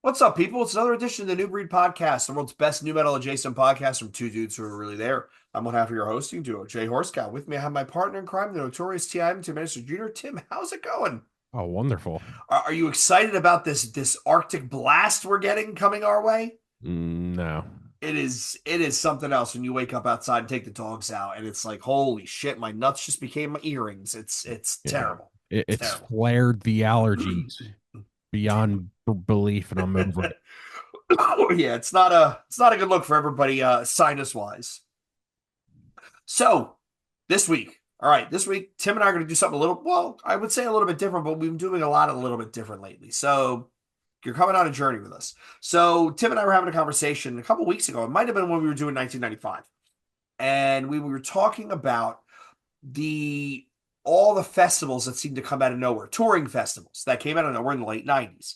What's up, people? It's another edition of the New Breed Podcast, the world's best new metal adjacent podcast from two dudes who are really there. I'm one half of your hosting duo, Jay Horsecow. With me, I have my partner in crime, the notorious T.I.M. Tim Minister Jr. Tim, how's it going? Oh, wonderful. Are you excited about this Arctic blast we're getting coming our way? No, It is something else when you wake up outside and take the dogs out, and it's like, holy shit, my nuts just became my earrings. It's yeah, terrible. It's it's terrible. flared the allergies beyond belief, and I'm over it. Yeah, it's not a good look for everybody, sinus wise. So this week, all right, this week, Tim and I are going to do something a little, well, I would say a little bit different, but we've been doing a lot a little bit different lately. So you're coming on a journey with us. So Tim and I were having a conversation a couple weeks ago. It might have been when we were doing 1995, and we were talking about the all the festivals that seemed to come out of nowhere, touring festivals that came out of nowhere in the late 90s.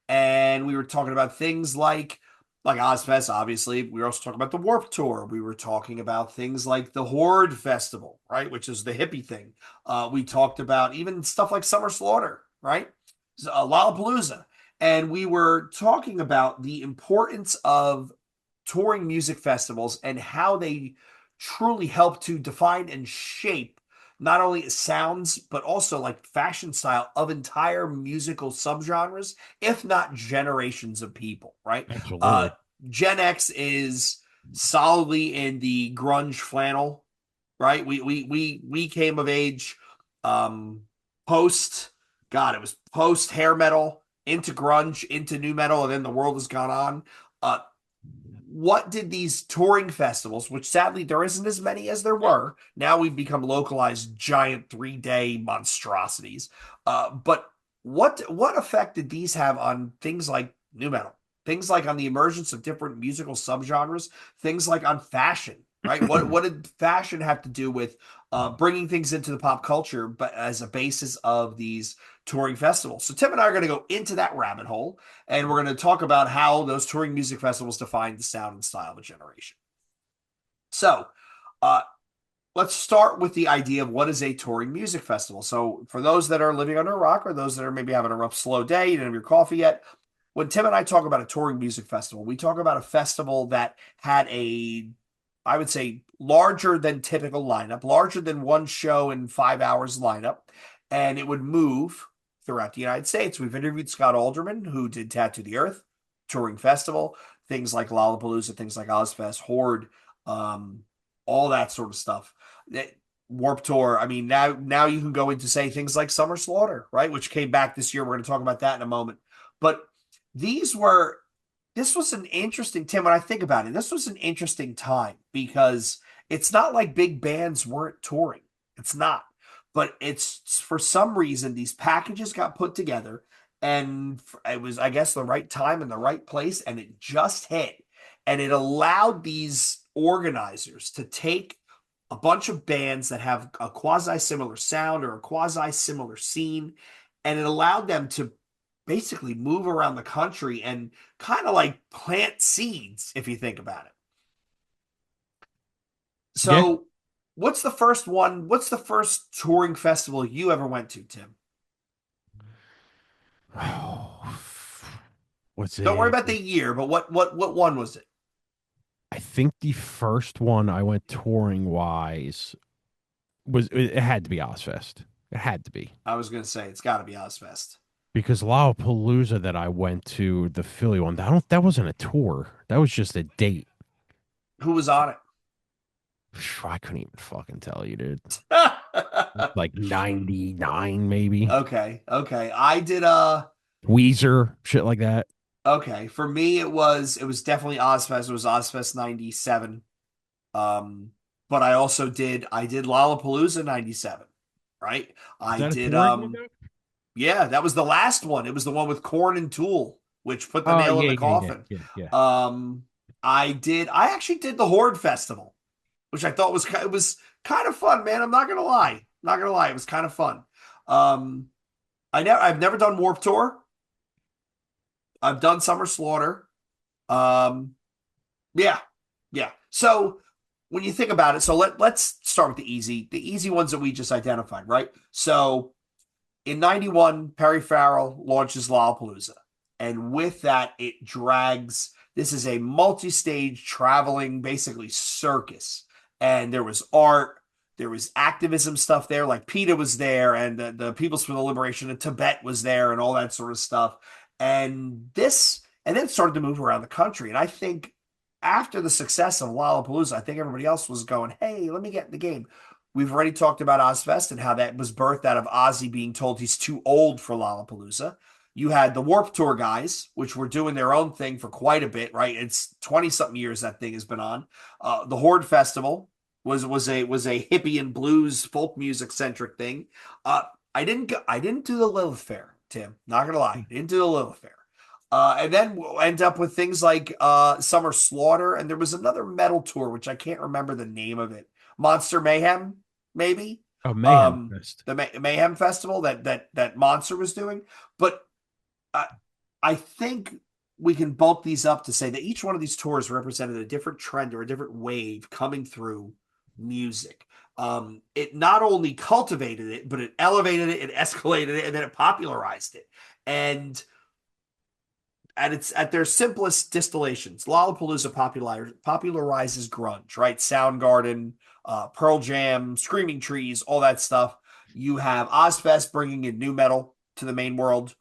And we were talking about things like Ozzfest, obviously. We were also talking about the Warp Tour. We were talking about things like the H.O.R.D.E Festival, right, which is the hippie thing. We talked about even stuff like Summer Slaughter, right, Lollapalooza. And we were talking about the importance of touring music festivals and how they truly help to define and shape not only sounds but also like fashion style of entire musical subgenres, if not generations of people, right? uh Absolutely. Gen X is solidly in the grunge flannel, right? We came of age um post, god, it was post hair metal into grunge into new metal, and then the world has gone on. What did these touring festivals, which sadly there isn't as many as there were, now we've become localized giant 3-day monstrosities. But what effect did these have on things like new metal? Things like on the emergence of different musical subgenres, things like on fashion, right? What did fashion have to do with bringing things into the pop culture, but as a basis of these touring festivals? So Tim and I are going to go into that rabbit hole, and we're going to talk about how those touring music festivals define the sound and style of a generation. So, uh, let's start with the idea of what is a touring music festival. So, for those that are living under a rock or those that are maybe having a rough, slow day, you didn't have your coffee yet, when Tim and I talk about a touring music festival, we talk about a festival that had I would say, larger than typical lineup, larger than one show in 5 hours lineup, and it would move throughout the United States. We've interviewed Scott Alderman, who did Tattoo the Earth, touring festival, things like Lollapalooza, things like Ozzfest, Horde, all that sort of stuff. Warp Tour. I mean, now you can go into say things like Summer Slaughter, right, which came back this year. We're going to talk about that in a moment. But these were this was an interesting, Tim, when I think about it, this was an interesting time because it's not like big bands weren't touring. It's not. But it's for some reason these packages got put together, and it was, I guess, the right time and the right place, and it just hit. And it allowed these organizers to take a bunch of bands that have a quasi similar sound or a quasi similar scene, and it allowed them to basically move around the country and kind of like plant seeds, if you think about it. Yeah. So, what's the first one? What's the first touring festival you ever went to, Tim? Oh, what's Don't worry it? about the year, but what one was it? I think the first one I went touring wise was it had to be Ozfest. It had to be I was going to say it's got to be Ozfest. because Lollapalooza that I went to, the Philly one, that wasn't a tour. That was just a date. Who was on I couldn't even fucking tell you, dude. it? Like 99 maybe. Okay. I did Weezer, shit like that. okay. For me it was definitely Ozfest. It was Ozfest 97. Um but I did Lollapalooza 97, right? Is I that a did touring one though? yeah, that was the last one. It was the one with Korn and Tool, which put the Oh nail in yeah, the yeah, yeah, coffin. yeah, yeah. Um I actually did the Horde Festival, which I thought it was kind of fun, man. I'm not gonna lie. Not gonna lie, it was kind of fun. Um I've never done Warp Tour. I've done Summer Slaughter. Um yeah, yeah. So when you think about it, so let's start with the easy ones that we just identified, right? So in 91, Perry Farrell launches Lollapalooza. And with that, it drags. This is a multi-stage traveling, basically circus. And there was art, there was activism stuff there, like PETA was there, and the People's for the Liberation of Tibet was there, and all that sort of stuff. And then started to move around the country. And I think after the success of Lollapalooza, I think everybody else was going, hey, let me get in the game. We've already talked about Ozzfest and how that was birthed out of Ozzy being told he's too old for Lollapalooza. You had the Warp Tour guys, which were doing their own thing for quite a bit, right? It's 20 something years that thing has been on. The Horde Festival was a hippie and blues folk music centric thing. Uh, I didn't do the Lilith Fair, Tim. Not gonna lie, I didn't do the Lilith Fair. And then we'll end up with things like Summer Slaughter, and there was another metal tour which I can't remember the name of it. Monster Mayhem, maybe. Oh, Mayhem Fest. The Mayhem Festival that Monster was doing. But I, I think we can bulk these up to say that each one of these tours represented a different trend or a different wave coming through music. It not only cultivated it, but it elevated it, it escalated it, and then it popularized it. And at their simplest distillations, Lollapalooza popularizes grunge, right? Soundgarden, Pearl Jam, Screaming Trees, all that stuff. You have Ozzfest bringing in new metal to the main world.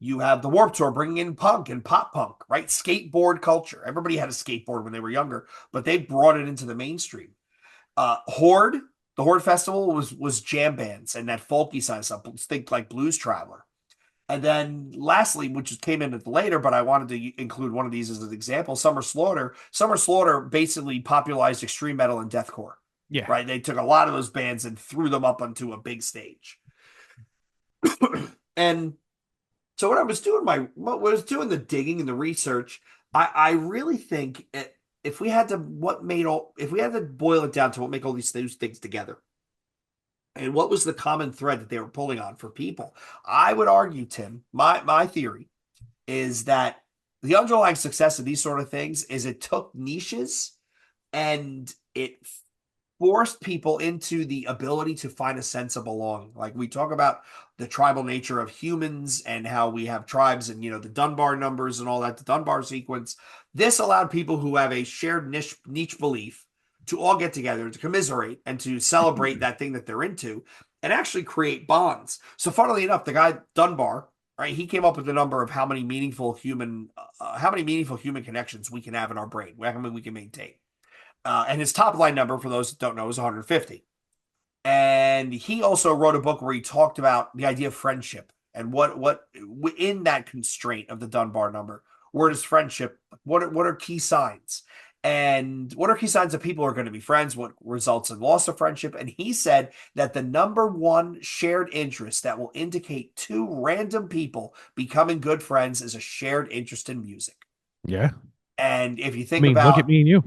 You have the Warp Tour bringing in punk and pop punk, right? Skateboard culture. Everybody had a skateboard when they were younger, but they brought it into the mainstream. Horde, the Horde Festival was jam bands and that folky side of stuff. Think like Blues Traveler. And then lastly, which came in later, but I wanted to include one of these as an example, Summer Slaughter. Summer Slaughter basically popularized extreme metal and deathcore, Yeah. right? They took a lot of those bands and threw them up onto a big stage. And so when I was doing the digging and the research, I really think if we had to boil it down to what make all these things together, and what was the common thread that they were pulling on for people, I would argue, Tim, my theory is that the underlying success of these sort of things is it took niches and it forced people into the ability to find a sense of belonging. Like we talk about the tribal nature of humans and how we have tribes and the Dunbar numbers and all that, the Dunbar sequence. This allowed people who have a shared niche belief to all get together to commiserate and to celebrate that thing that they're into and actually create bonds. So funnily enough, the guy Dunbar, right, he came up with the number of how many meaningful human connections we can have in our brain, how many we can maintain. And his top line number, for those that don't know, is 150. And he also wrote a book where he talked about the idea of friendship and what in that constraint of the Dunbar number, where does friendship, what are key signs? And what are key signs that people are going to be friends? What results in loss of friendship? And he said that the number one shared interest that will indicate two random people becoming good friends is a shared interest in music. Yeah. And if you I think mean, look at about me and you.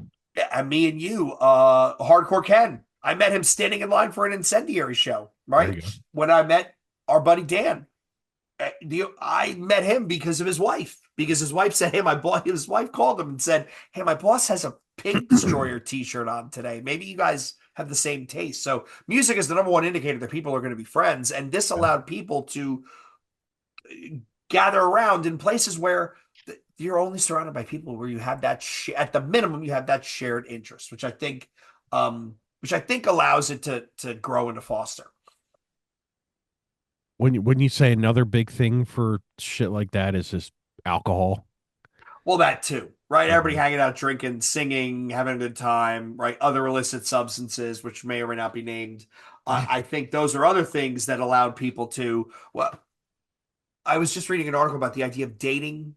me and you, Hardcore Ken. I met him standing in line for an Incendiary show, There right? you go. When I met our buddy Dan, I met him because of his wife. Because his wife said, "Hey, my boss." His wife called him and said, "Hey, my boss has a Pig Destroyer T-shirt on today. Maybe you guys have the same taste." So, music is the number one indicator that people are going to be friends, and this Yeah. allowed people to gather around in places where you're only surrounded by people where you have that at the minimum you have that shared interest, which I think allows it to grow and to foster. When you say another big thing for shit like that is just alcohol. Well, that too, right? Everybody Mhm. hanging out, drinking, singing, having a good time, right? Other illicit substances, which may or may not be named. I think those are other things that allowed people to. Well, I was just reading an article about the idea of dating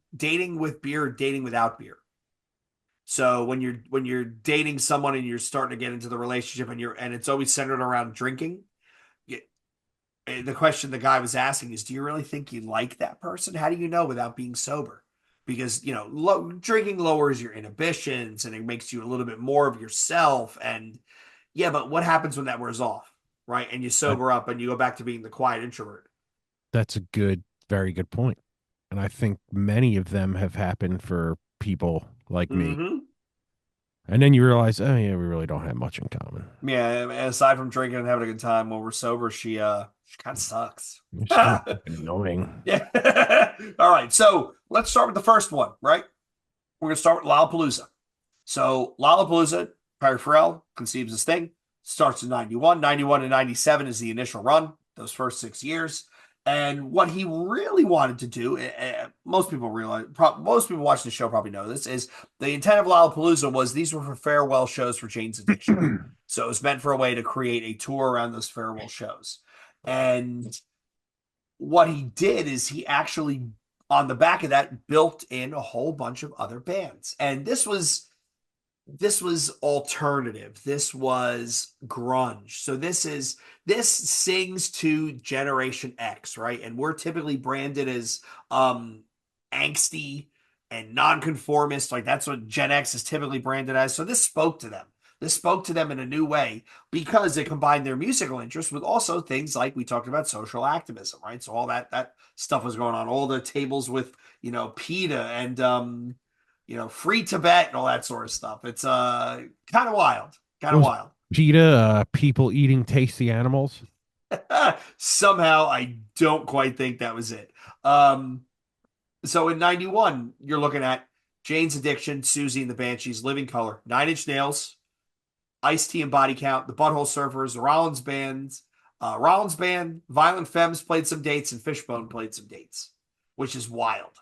with beer, dating without beer. So when you're dating someone and you're starting to get into the relationship and it's always centered around drinking, the question the guy was asking is, do you really think you like that person? How do you know without being sober? Because drinking lowers your inhibitions and it makes you a little bit more of yourself. And yeah, but what happens when that wears off, right? And you That sober up and you go back to being the quiet introvert. that's a very good point. And I think many of them have happened for people like me. Mm-hmm. And then you realize, oh yeah, we really don't have much in common. Yeah, and aside from drinking and having a good time when we're sober, she kind of sucks. It's kind of fucking annoying. Yeah. All right. So let's start with the first one, right? We're gonna start with Lollapalooza. So Lollapalooza, Perry Farrell conceives this thing, starts in 91. 91 and 97 is the initial run, those first 6 years. And what he really wanted to do, most people realize, most people watching the show probably know this, is the intent of Lollapalooza was these were for farewell shows for Jane's Addiction. So it was meant for a way to create a tour around those farewell shows. And what he did is he actually, on the back of that, built in a whole bunch of other bands. And this was alternative. This was grunge. So this sings to Generation X, right? And we're typically branded as angsty and nonconformist. Like that's what Gen X is typically branded as. So this spoke to them. This spoke to them in a new way because it combined their musical interests with also things like we talked about social activism, right? So all that stuff was going on. All the tables with PETA and free Tibet and all that sort of stuff. It's kind of wild. Kind of Was wild. PETA people eating tasty animals? Somehow I don't quite think that was it. So in 91, you're looking at Jane's Addiction, Susie and the Banshees, Living Color, Nine Inch Nails, Ice-T and Body Count, the Butthole Surfers, the Rollins Band, Violent Femmes played some dates, and Fishbone played some dates, which is wild.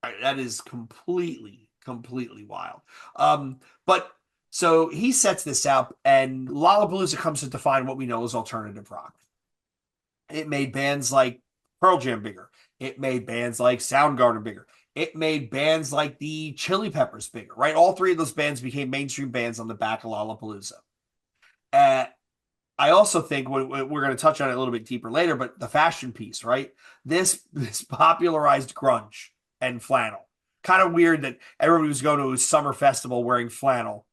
Right, that is completely wild. But so he sets this out, and Lollapalooza comes to define what we know as alternative rock. It made bands like Pearl Jam bigger. It made bands like Soundgarden bigger. It made bands like the Chili Peppers bigger, right? All three of those bands became mainstream bands on the back of Lollapalooza. Uh, I also think we're going to touch on it a little bit deeper later, but the fashion piece, right? This popularized grunge and flannel. Kind of weird that everybody was going to a summer festival wearing flannel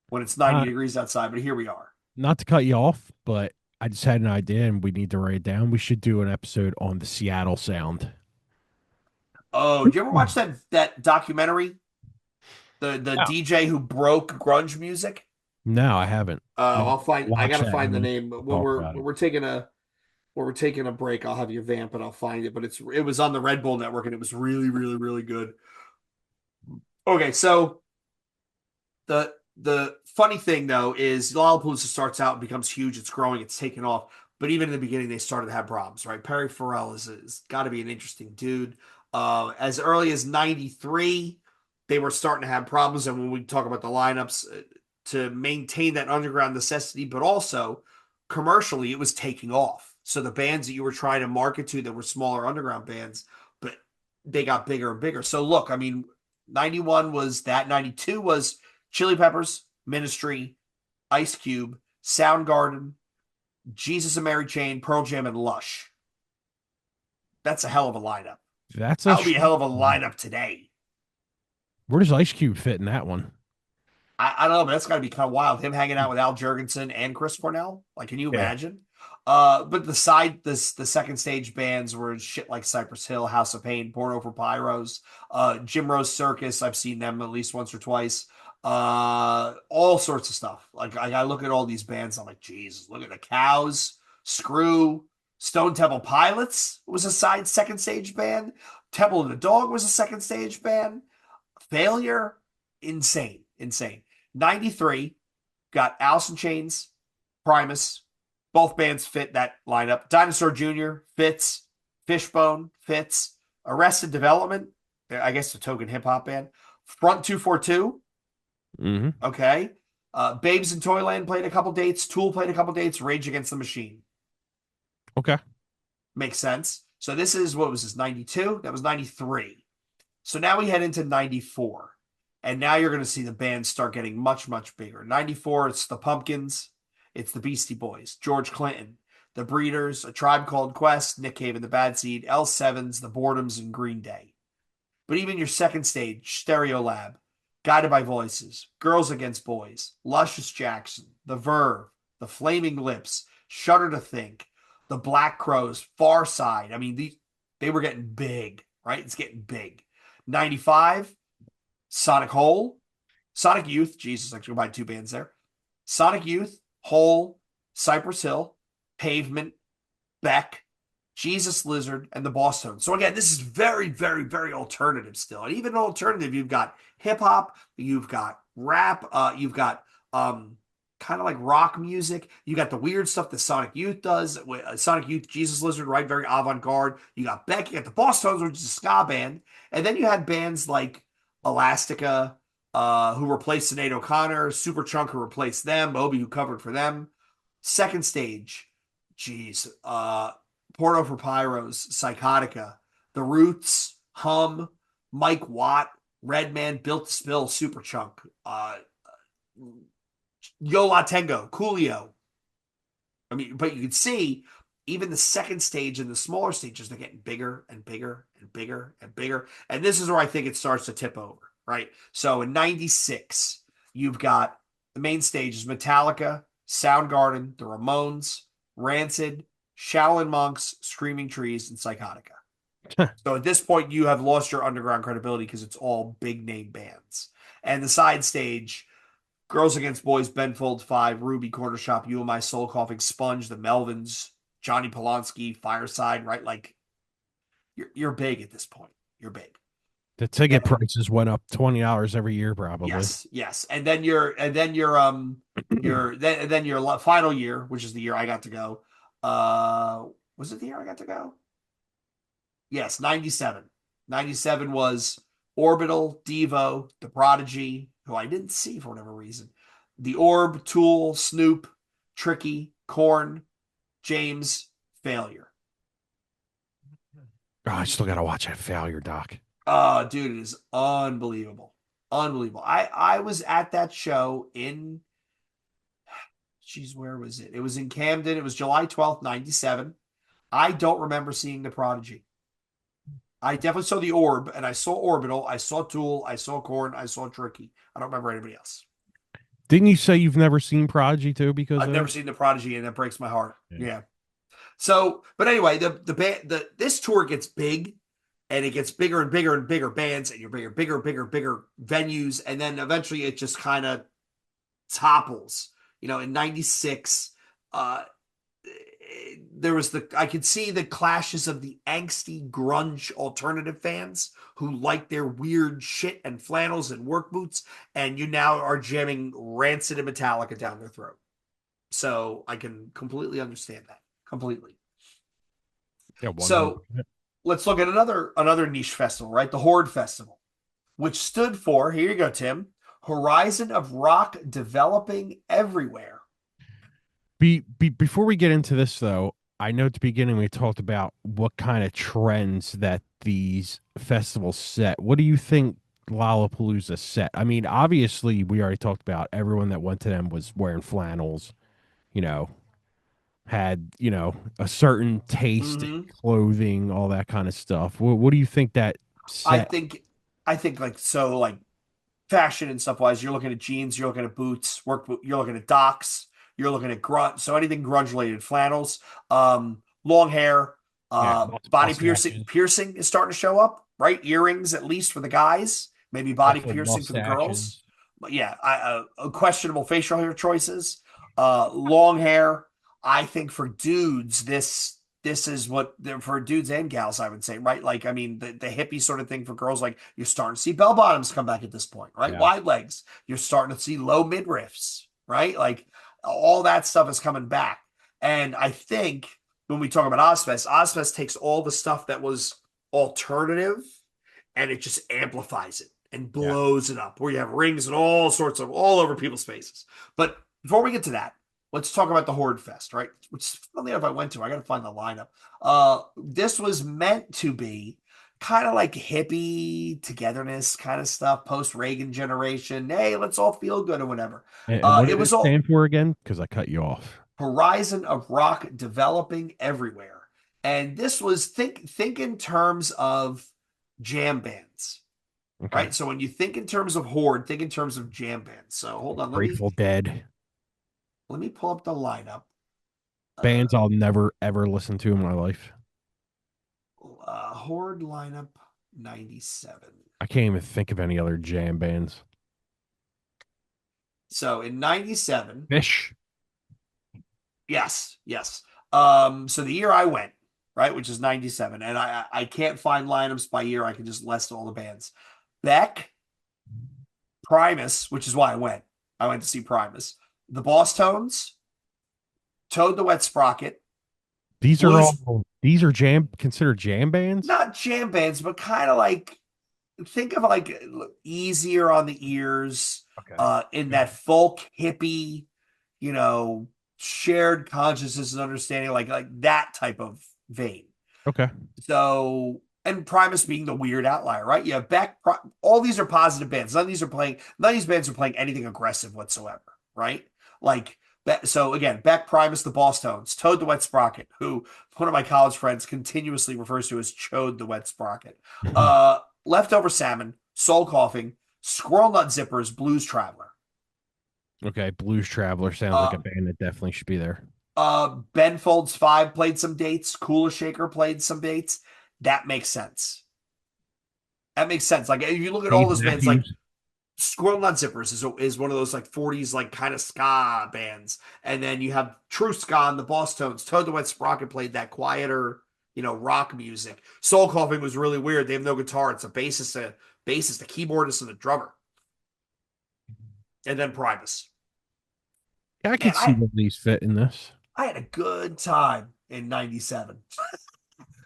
when it's 90 Uh, degrees outside, but here we are. Not to cut you off, but I just had an idea and we need to write it down. We should do an episode on the Seattle sound. Oh, did you ever watch that documentary? The No, DJ who broke grunge music? no, I haven't. Oh, Maybe I'll find. I watch gotta that find and the we name. When talk we're about when it. we're taking a when we're taking a break, I'll have you vamp and I'll find it. But it was on the Red Bull Network and it was really good. Okay, so the funny thing though is Lollapalooza starts out and becomes huge. It's growing. It's taking off. But even in the beginning, they started to have problems, right? Perry Farrell is got to be an interesting dude. As early as '93, they were starting to have problems. And when we talk about the lineups, to maintain that underground necessity, but also commercially, it was taking off. So the bands that you were trying to market to that were smaller underground bands, but they got bigger and bigger. So look, I mean, 91 was that, 92 was Chili Peppers, Ministry, Ice Cube, Soundgarden, Jesus and Mary Chain, Pearl Jam, and Lush. That's a hell of a lineup. That's a That would be a hell strong of a one. lineup today. Where does Ice Cube fit in that one? I don't know, but that's got to be kind of wild. Him hanging out with Al Jurgensen and Chris Cornell. Like, can you Yeah. imagine? But the second stage bands were shit like Cypress Hill, House of Pain, Porno for Pyros, Jim Rose Circus. I've seen them at least once or twice. All sorts of stuff. Like I look at all these bands, I'm like, Jesus, look at the Cows, Screw, Stone Temple Pilots was a second stage band. Temple of the Dog was a second stage band. Failure, insane. 93 got Alice in Chains, Primus. Both bands fit that lineup. Dinosaur Jr. fits. Fishbone fits. Arrested Development, I guess a token hip hop band. Front 242, Hmm. okay. Babes in Toyland played a couple dates. Tool played a couple dates. Rage Against the Machine. Okay. Makes sense. So this is, what was this, 92? That was 93. So now we head into 94. And now you're going to see the bands start getting much bigger. 94, it's the Pumpkins, it's the Beastie Boys, George Clinton, the Breeders, A Tribe Called Quest, Nick Cave and the Bad Seed, L7s, the Boredoms, and Green Day. But even your second stage, Stereo Lab, Guided by Voices, Girls Against Boys, Luscious Jackson, The Verve, The Flaming Lips, Shudder to Think, The Black Crows, Far Side. I mean, they were getting big, right? It's getting big. 95, Sonic Hole, Sonic Youth, Jesus, I combined two bands there. Sonic Youth, Hole, Cypress Hill, Pavement, Beck, Jesus Lizard, and the Boss Tones. So again, this is very, very, very alternative still. And even alternative, you've got hip hop, you've got rap, you've got kind of like rock music. You got the weird stuff that Sonic Youth does. Sonic Youth, Jesus Lizard, right? Very avant-garde. You got Beck, you got the Boss Tones, which is a ska band. And then you had bands like Elastica, who replaced Sinead O'Connor, Superchunk, who replaced them, Moby, who covered for them. Second stage, geez, Porno for Pyros, Psychotica, The Roots, Hum, Mike Watt, Redman, Built to Spill, Superchunk, Yo La Tengo, Coolio. I mean, but you can see even the second stage and the smaller stages, they're getting bigger and bigger and bigger and bigger. And this is where I think it starts to tip over, right? So in 96, you've got the main stages Metallica, Soundgarden, the Ramones, Rancid, Shaolin Monks, Screaming Trees, and Psychotica. So at this point, you have lost your underground credibility because it's all big name bands. And the side stage, Girls Against Boys, Ben Folds 5, Ruby, Corner Shop, You and My Soul Coughing, Sponge, The Melvins, Johnny Polanski, Fireside, right? Like you're big at this point. You're big. The ticket And prices went up $20 every year, probably. yes, yes. And then your final year, which is the year I got to go. Was it the year I got to go? Yes, 97. 97 was Orbital, Devo, The Prodigy, who I didn't see for whatever reason. The Orb, Tool, Snoop, Tricky, Korn, James, Failure. Oh, I still gotta watch that Failure doc. Dude, it is unbelievable. Unbelievable. I was at that show in, geez, where was it? It was in Camden. It was July 12th, 97. I don't remember seeing The Prodigy. I definitely saw the Orb, and I saw Orbital, I saw Tool, I saw Korn, I saw Tricky. I don't remember anybody else. Didn't you say you've never seen Prodigy too? Because I've of never that? seen the Prodigy, and that breaks my heart. Yeah. Yeah. So, but anyway, the band, this tour gets big, and it gets bigger and bigger and bigger bands, and you're bigger venues, and then eventually it just kind of topples. In '96, there was I could see the clashes of the angsty grunge alternative fans who like their weird shit and flannels and work boots, and you now are jamming Rancid and Metallica down their throat. So I can completely understand that. Completely. Yeah, So 100%. let's look at another niche festival, right? The Horde Festival, which stood for, here you go, Tim, Horizon of Rock Developing Everywhere. Before we get into this, though, I know at the beginning we talked about what kind of trends that these festivals set. What do you think Lollapalooza set? I mean, obviously, we already talked about everyone that went to them was wearing flannels, you know, had, a certain taste in Mm-hmm. clothing, all that kind of stuff. What do you think that I set? think I think like fashion and stuff wise, you're looking at jeans, you're looking at boots, you're looking at docks, you're looking at grunge. So anything grunge related, flannels, long hair, Yeah, body piercing. mustaches, Piercing is starting to show up, right? Earrings, at least for the guys, maybe body also piercing for the girls. mustaches. But yeah, questionable facial hair choices, long hair. I think for dudes, this is what for dudes and gals, I would say, right? Like, I mean, the hippie sort of thing for girls, like you're starting to see bell bottoms come back at this point, right? Yeah, Wide legs. You're starting to see low midriffs, right? Like all that stuff is coming back. And I think when we talk about Ozfest takes all the stuff that was alternative and it just amplifies it and yeah. blows it up where you have rings and all sorts of all over people's faces. But before we get to that, let's talk about the Horde Fest, right? Which funny enough I went to. I gotta find the lineup. This was meant to be kind of like hippie togetherness kind of stuff, post Reagan generation. Hey, let's all feel good or whatever. And what It did it was all stand for again? Because I cut you off. Horizon of Rock Developing Everywhere. And this was think in terms of jam bands, Okay. right? So when you think in terms of Horde, think in terms of jam bands. So hold on, let me Grateful Dead. let me pull up the lineup. Bands I'll never ever listen to in my life. Horde lineup 97. I can't even think of any other jam bands. So in 97, Fish. yes, yes. So the year I went, right, which is 97, and I can't find lineups by year. I can just list all the bands. Beck, Primus, which is why I went. I went to see Primus. The Boss Tones, Toad the Wet Sprocket, These are Blues, all these are jam considered jam bands. not jam bands, but kind of like think of like easier on the ears, Okay. in that folk hippie, you know, shared consciousness and understanding, like that type of vein. Okay. So, and Primus being the weird outlier, right? You have Beck. All these are positive bands. None of these bands are playing anything aggressive whatsoever, right? Like, so again, Beck, Primus, the Boss Tones, Toad the Wet Sprocket, who one of my college friends continuously refers to as Chode the Wet Sprocket. Leftover Salmon, Soul Coughing, Squirrel Nut Zippers, Blues Traveler. Okay. Blues Traveler sounds like Uh, a band that definitely should be there. Ben Folds 5 played some dates. Cooler Shaker played some dates. That makes sense. That makes sense. Like if you look at all Dave those bands, like Matthews. Squirrel Nut Zippers is one of those like 40s like kind of ska bands, and then you have True Ska and the Boss Tones. Toad the Wet Sprocket played that quieter, rock music. Soul Coughing was really weird. They have no guitar. It's a bassist, a keyboardist, and a drummer. And then Primus. Yeah, I Man, could see one of these fit in this. I had a good time in '97.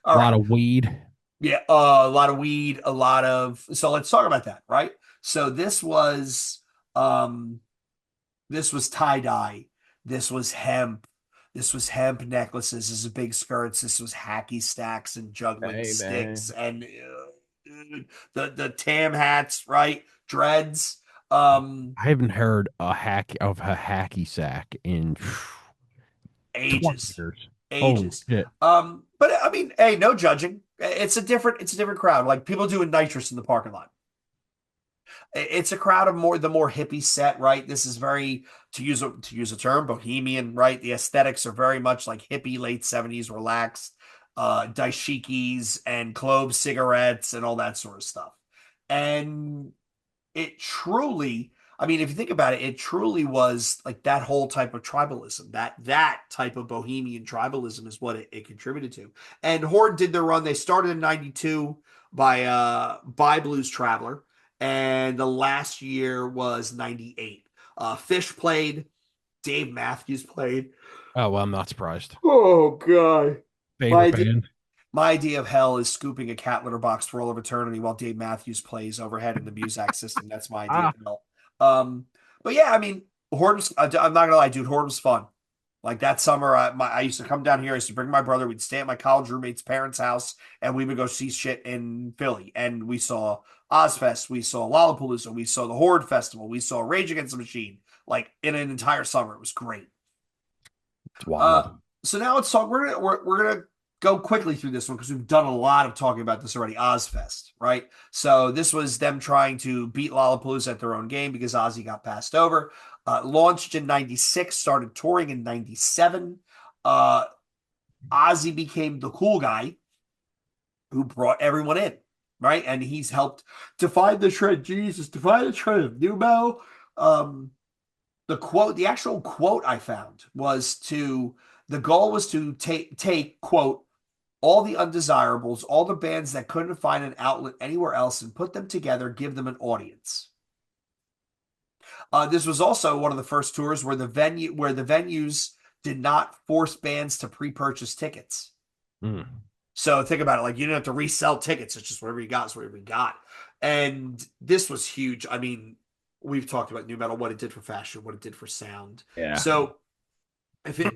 A All lot right. of weed. Yeah, a lot of weed, a lot of so let's talk about that, right? So um this was tie-dye, this was hemp, this was hemp necklaces, this was big skirts, this was hacky stacks and juggling Hey sticks man. and the tam hats, right? Dreads. Um I haven't heard a hacky sack in 20 Ages. years. Holy Ages. shit. But I mean, hey, no judging. It's a different crowd. Like people doing nitrous in the parking lot. It's a crowd of the more hippie set, right? This is very, to use a term, bohemian, right? The aesthetics are very much like hippie late 70s relaxed, dashikis and clove cigarettes and all that sort of stuff. And it truly, I mean, if you think about it, it truly was like that whole type of tribalism, that type of bohemian tribalism is what it contributed to. And Horde did their run. They started in 92 by Blues Traveler, and the last year was 98. Fish played, Dave Matthews played. Oh, well, I'm not surprised. Oh god. My Favorite idea, band. my idea of hell is scooping a cat litter box for all of eternity while Dave Matthews plays overhead in the Muzak system. That's my idea Ah, of hell. Um, but yeah, I mean, Horde was, I'm not gonna lie, dude, Horde was fun. Like that summer, I used to come down here. I used to bring my brother. We'd stay at my college roommate's parents' house, and we would go see shit in Philly. And we saw Ozzfest, we saw Lollapalooza, we saw the Horde Festival, we saw Rage Against the Machine. Like in an entire summer, it was great. it's Uh, wild. so now let's talk. We're gonna go quickly through this one because we've done a lot of talking about this already. Ozfest, right? So this was them trying to beat Lollapalooza at their own game because Ozzy got passed over. Launched in '96, started touring in '97. Uh, Ozzy became the cool guy who brought everyone in, right? And he's helped define the trend. Jesus, define the trend of new metal. Um, the actual quote I found was the goal was to take quote all the undesirables, all the bands that couldn't find an outlet anywhere else, and put them together, give them an audience. This was also one of the first tours where the venues did not force bands to pre-purchase tickets. Mm. So think about it, like you didn't have to resell tickets. It's just whatever you got is whatever you got. And this was huge. I mean, we've talked about new metal, what it did for fashion, what it did for sound. Yeah. So if it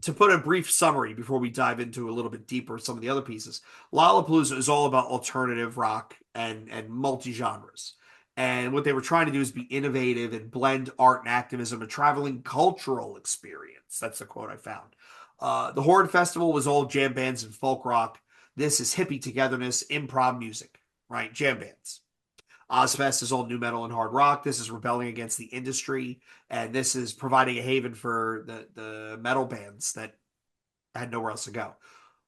to put a brief summary before we dive into a little bit deeper some of the other pieces, Lollapalooza is all about alternative rock and multi genres. And what they were trying to do is be innovative and blend art and activism, a traveling cultural experience. That's the quote I found. The Horde Festival was all jam bands and folk rock. This is hippie togetherness, improv music, right? Jam bands. Ozzfest is all new metal and hard rock. This is rebelling against the industry, and this is providing a haven for the metal bands that had nowhere else to go.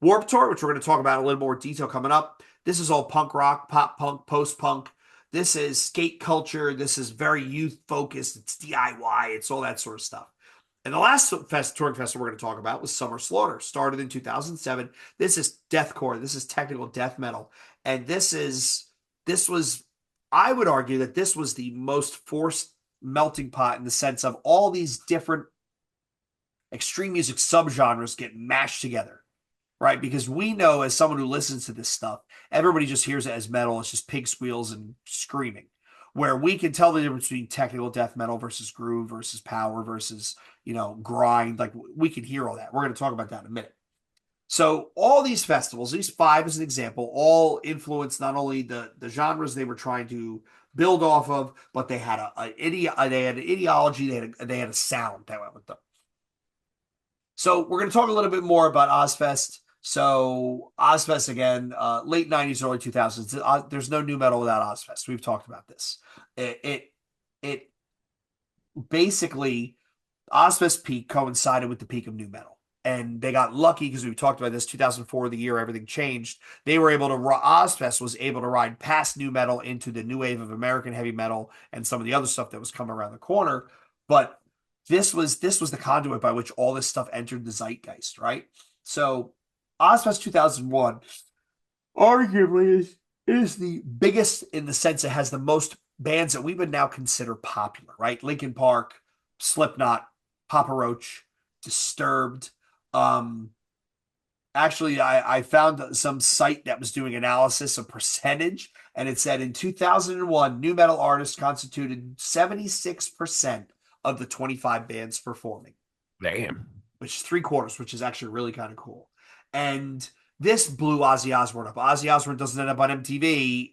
Warped Tour, which we're going to talk about in a little more detail coming up. This is all punk rock, pop punk, post punk. This is skate culture. This is very youth focused. It's DIY. It's all that sort of stuff. And the last touring festival we're going to talk about was Summer Slaughter, started in 2007. This is deathcore. This is technical death metal, and this was, I would argue that this was the most forced melting pot in the sense of all these different extreme music subgenres get mashed together, right? Because we know, as someone who listens to this stuff, everybody just hears it as metal. It's just pig squeals and screaming. Where we can tell the difference between technical death metal versus groove versus power versus, grind. Like, we can hear all that. We're going to talk about that in a minute. So all these festivals, these five as an example, all influenced not only the genres they were trying to build off of, but they had they had an ideology, they had a sound that went with them. So we're going to talk a little bit more about Ozzfest. So Ozzfest again, late '90s, early 2000s. There's no new metal without Ozzfest. We've talked about this. It basically, Ozzfest peak coincided with the peak of new metal, and they got lucky because we talked about this. 2004, the year everything changed. They were able to Ozzfest was able to ride past new metal into the new wave of American heavy metal and some of the other stuff that was coming around the corner, but this was the conduit by which all this stuff entered the zeitgeist, right? So Ozfest 2001 arguably is the biggest in the sense it has the most bands that we would now consider popular, right? Linkin Park, Slipknot, Papa Roach, Disturbed. Um, Actually, I found some site that was doing analysis of percentage, and it said in 2001, new metal artists constituted 76% of the 25 bands performing, Damn. which is three quarters, which is actually really kind of cool. And this blew Ozzy Osbourne up. Ozzy Osbourne doesn't end up on MTV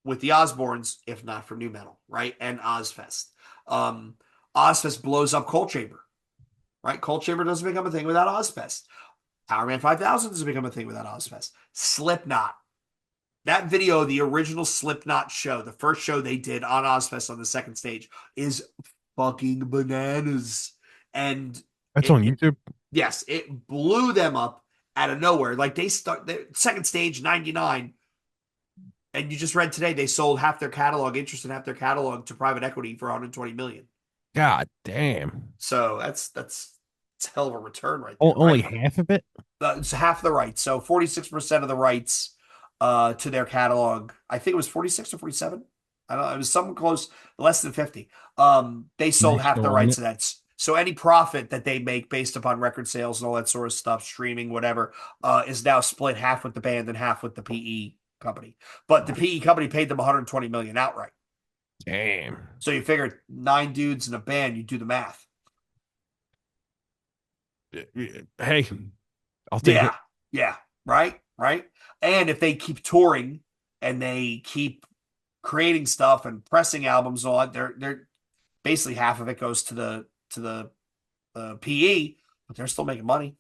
with the Osbournes, if not for new metal, right? And Ozzfest. Um, Ozzfest blows up Coal Chamber, right? Coal Chamber doesn't become a thing without Ozzfest. Powerman 5000 doesn't become a thing without Ozzfest. Slipknot. That video, the original Slipknot show, the first show they did on Ozzfest on the second stage, is fucking bananas. And That's on YouTube. yes, it blew them up out of nowhere. Like, they start their second stage 99, and you just read today they sold half their catalog, interest in half their catalog, to private equity for 120 million. God damn. So that's a hell of a return right there, Only right? half of it? It's half the rights. So 46% of the rights to their catalog. I think it was 46 or 47. I don't know. It was something close, less than 50. They And they sold half still the own rights it? to that. So any profit that they make based upon record sales and all that sort of stuff, streaming, whatever, is now split half with the band and half with the PE company. But the PE company paid them 120 million outright. Damn. So you figure nine dudes in a band, you do the math. Hey, I'll take Yeah, it. yeah, right, right. And if they keep touring and they keep creating stuff and pressing albums and all that, they're basically half of it goes to the PE, but they're still making money,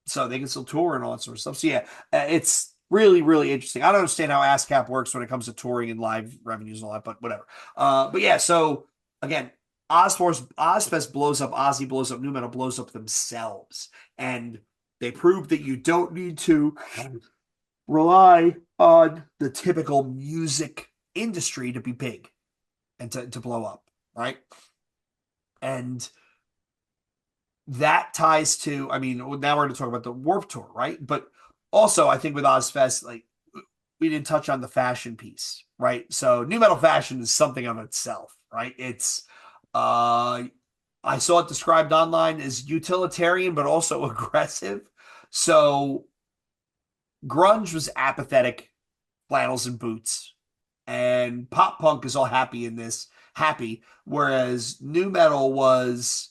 so they can still tour and all that sort of stuff. So yeah, it's really really interesting. I don't understand how ASCAP works when it comes to touring and live revenues and all that, but whatever. But yeah, so again, Ozfest blows up, Ozzy blows up, new metal blows up themselves, and they prove that you don't need to rely on the typical music industry to be big and to blow up, right? And that ties to, I mean, now we're going to talk about the Warp Tour, right? But also, I think with Ozfest, like, we didn't touch on the fashion piece, right? So new metal fashion is something of itself, right? Uh I saw it described online as utilitarian but also aggressive. So grunge was apathetic, flannels and boots, and pop punk is all happy in this, happy, whereas new metal was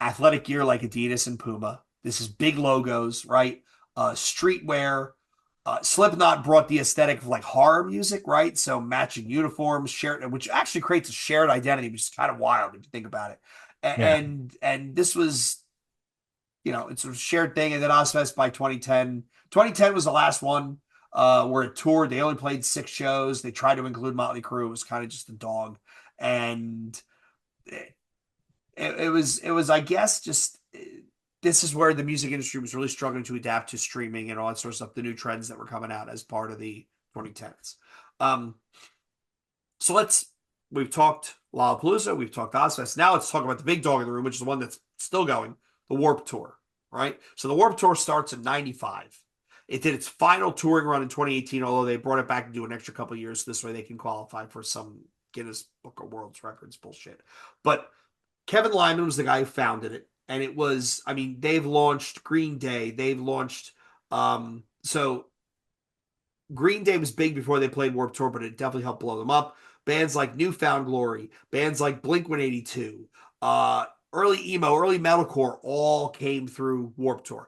athletic gear like Adidas and Puma. This is big logos, right? Streetwear. Slipknot brought the aesthetic of like horror music, right? So matching uniforms, shared, which actually creates a shared identity, which is kind of wild if you think about it. Yeah. And this was, it's a shared thing. And then Ozfest by 2010. 2010 was the last one where it toured. They only played 6 shows. They tried to include Motley Crue. It was kind of just a dog. And it was, I guess, just this is where the music industry was really struggling to adapt to streaming and all that sort of stuff, the new trends that were coming out as part of the 2010s. Um, So we've talked Lollapalooza, we've talked Ozzfest. Now let's talk about the big dog in the room, which is the one that's still going, the Warped Tour, right? So the Warped Tour starts in 95. It did its final touring run in 2018, although they brought it back to do an extra couple of years. This way they can qualify for some Guinness Book of World Records bullshit. But Kevin Lyman was the guy who founded it. And it was, I mean, they've launched Green Day. They've launched, so Green Day was big before they played Warped Tour, but it definitely helped blow them up. Bands like Newfound Glory, bands like Blink 182, early emo, early metalcore all came through Warped Tour.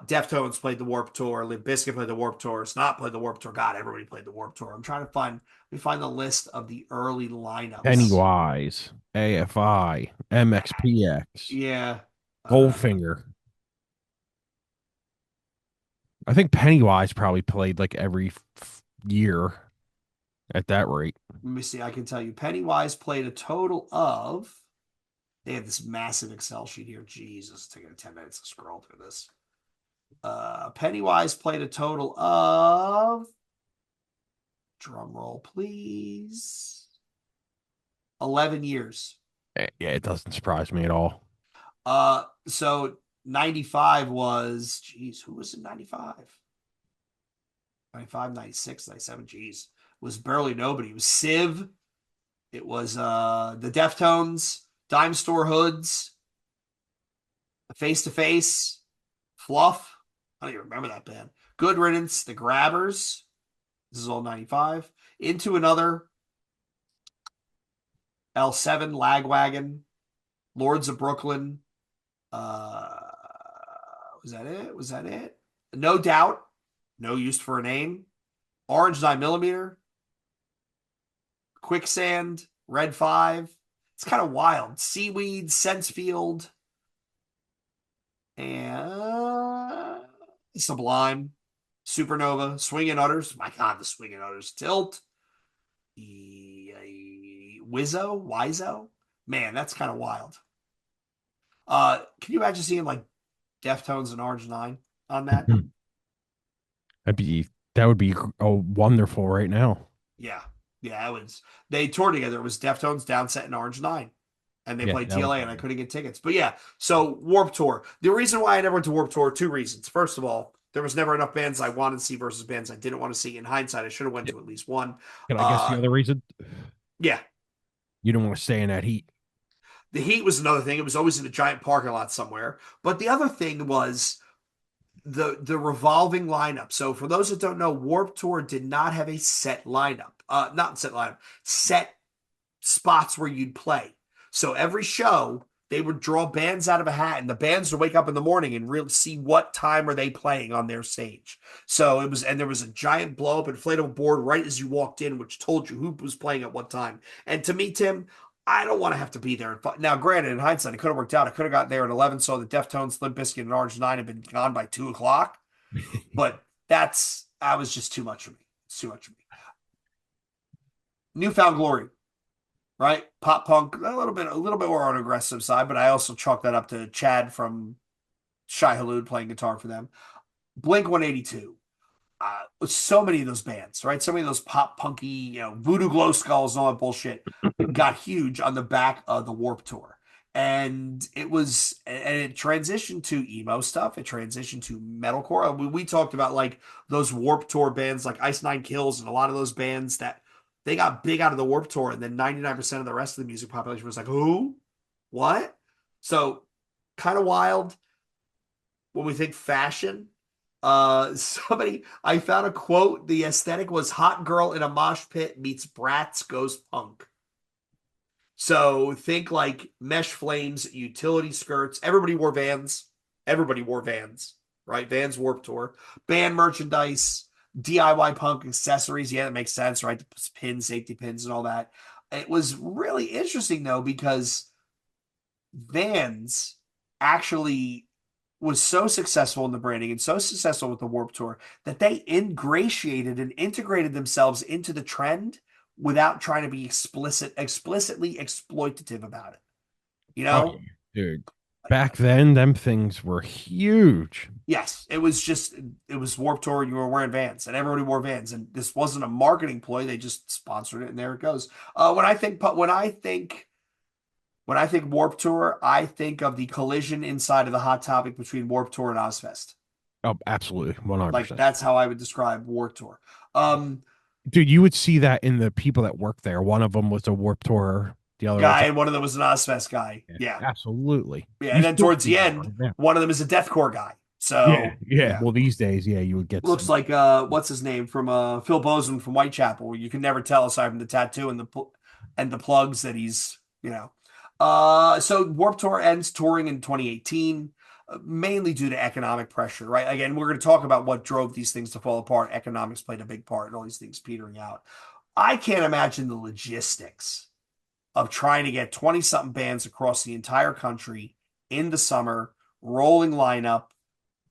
Deftones played the Warped Tour. Limp Bizkit played the Warped Tour. Snot played the Warped Tour. God, everybody played the Warped Tour. I'm trying to find, let me find the list of the early lineups. Pennywise, AFI, MXPX, Yeah. Goldfinger. I think Pennywise probably played like every year at that rate. Let me see. I can tell you, Pennywise played a total of. They have this massive Excel sheet here. Jesus, it's taking 10 minutes to scroll through this. Pennywise played a total of, drum roll please, 11 years. Yeah, it doesn't surprise me at all. So 95 was, geez, who was in 95? 95, 96, 97, geez. Was barely nobody. It was Civ. It was the Deftones, Dime Store Hoods, Face to Face, Fluff. I don't even remember that band. Good Riddance, The Grabbers. This is all 95. Into Another, L7, Lagwagon, Lords of Brooklyn. Uh, was that it? Was that it? No Doubt, No Use for a Name. Orange 9mm, Quicksand, Red 5. It's kind of wild. Seaweed, Sensefield, and Sublime, Supernova, Swingin' Utters. My God, the Swingin' Utters. Tilt, Wizzo. Man, that's kind of wild. Can you imagine seeing like Deftones and Orange Nine on that? That'd be that would be wonderful right now. Yeah, yeah. It was. They toured together. It was Deftones, Downset, and Orange Nine, and they Yeah, played that would TLA, be and I good. couldn't get tickets. But yeah, so Warp Tour. The reason why I never went to Warp Tour, two reasons. First of all, there was never enough bands I wanted to see versus bands I didn't want to see. In hindsight, I should have went Yeah. to at least one. Can I guess the Uh, other reason? yeah, You don't want to stay in that heat. the heat was another thing. It was always in a giant parking lot somewhere. But the other thing was the revolving lineup. So for those that don't know, Warp Tour did not have a set lineup. Not set lineup, set spots where you'd play. So every show they would draw bands out of a hat, and the bands would wake up in the morning and really see what time are they playing on their stage. So it was, and there was a giant blow up inflatable board right as you walked in, which told you who was playing at what time. And to me, Tim, I don't want to have to be there. Now, granted, in hindsight, it could have worked out. I could have got there at 11, so the Deftones, Limp Bizkit, and Orange Nine had been gone by 2 o'clock. But that was just too much for me. It's too much for me. Newfound Glory, right? Pop punk, a little bit more on the aggressive side, but I also chalk that up to Chad from Shai Hulud playing guitar for them. Blink 182. So many of those bands, right? So many of those pop punky, Voodoo Glow Skulls and all that bullshit got huge on the back of the Warp Tour. And it transitioned to emo stuff. It transitioned to metalcore. We talked about like those Warp Tour bands like Ice Nine Kills and a lot of those bands that they got big out of the Warp Tour. And then 99% of the rest of the music population was like, who? What? So kind of wild when we think fashion. I found a quote. The aesthetic was hot girl in a mosh pit meets Bratz goes punk. So think like mesh flames, utility skirts. Everybody wore Vans. Everybody wore Vans, right? Vans Warped Tour, band merchandise, DIY punk accessories. Yeah, that makes sense, right? The pins, safety pins, and all that. It was really interesting though because Vans actually was so successful in the branding and so successful with the Warp Tour that they ingratiated and integrated themselves into the trend without trying to be explicitly exploitative about it. You Oh yeah, know, dude. back then, them things were huge. Yes, it was Warped Tour. You were wearing Vans, and everybody wore Vans, and this wasn't a marketing ploy. They just sponsored it, and there it goes. When I think Warped Tour, I think of the collision inside of the Hot Topic between Warped Tour and Ozzfest. Oh, absolutely, Like 100%. that's how I would describe Warped Tour. Um, Dude, you would see that in the people that work there. One of them was a Warp Tour. The other was guy, and one of them was an Ozzfest guy. yeah, Yeah, absolutely. yeah, You and then still towards see the that end, right now. one of them is a deathcore guy. Yeah, So yeah. yeah, Well, these days, yeah, you would get looks some. like what's his name from Phil Bozeman from Whitechapel. You can never tell aside from the tattoo and the plugs that he's you know. So Warped Tour ends touring in 2018, mainly due to economic pressure. Right. Again, we're going to talk about what drove these things to fall apart. Economics played a big part in all these things petering out. I can't imagine the logistics of trying to get 20 something bands across the entire country in the summer, rolling lineup,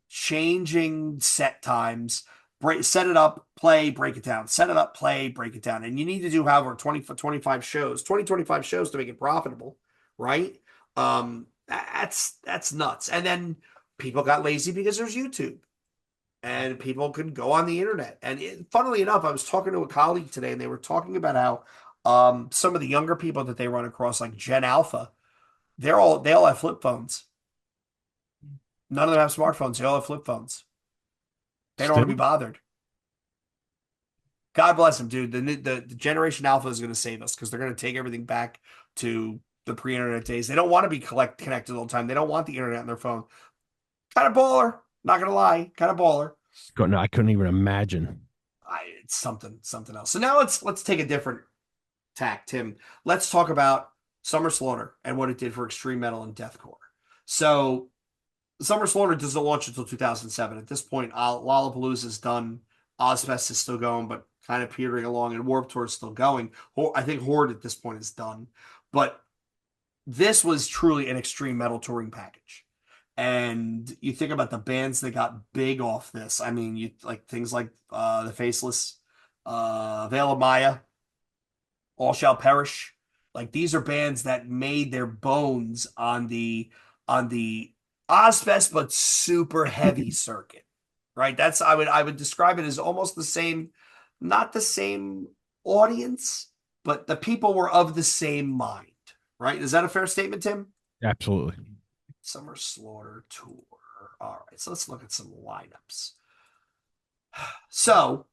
changing set times, set it up, play, break it down, set it up, play, break it down. And you need to do, however, 20, 25 shows, 20, 25 shows to make it profitable, right? That's nuts. And then people got lazy because there's YouTube and people can go on the internet. Funnily enough, I was talking to a colleague today and they were talking about how some of the younger people that they run across, like Gen Alpha, they all have flip phones. None of them have smartphones. They all have flip phones. They don't want to be Still, bothered. God bless them, dude. The Generation Alpha is going to save us because they're going to take everything back to the pre-internet days. They don't want to be connected all the time. They don't want the internet on their phone. Kind of baller. Not going to lie. Kind of baller. no, I couldn't even imagine. It's something else. So now let's take a different tack, Tim. Let's talk about Summer Slaughter and what it did for extreme metal and deathcore. So Summer Slaughter doesn't launch until 2007. At this point, Lollapalooza is done. Ozzfest is still going, but kind of petering along, and Warped Tour is still going. I think H.O.R.D.E at this point is done. But this was truly an extreme metal touring package. And you think about the bands that got big off this. I mean, you like things like the Faceless, Veil of Maya, All Shall Perish. Like these are bands that made their bones on the Ozfest but super heavy circuit. Right? That's I would describe it as almost the same, not the same audience, but the people were of the same mind. Right? Is that a fair statement, Tim? Absolutely. Summer Slaughter tour. All right, so let's look at some lineups. So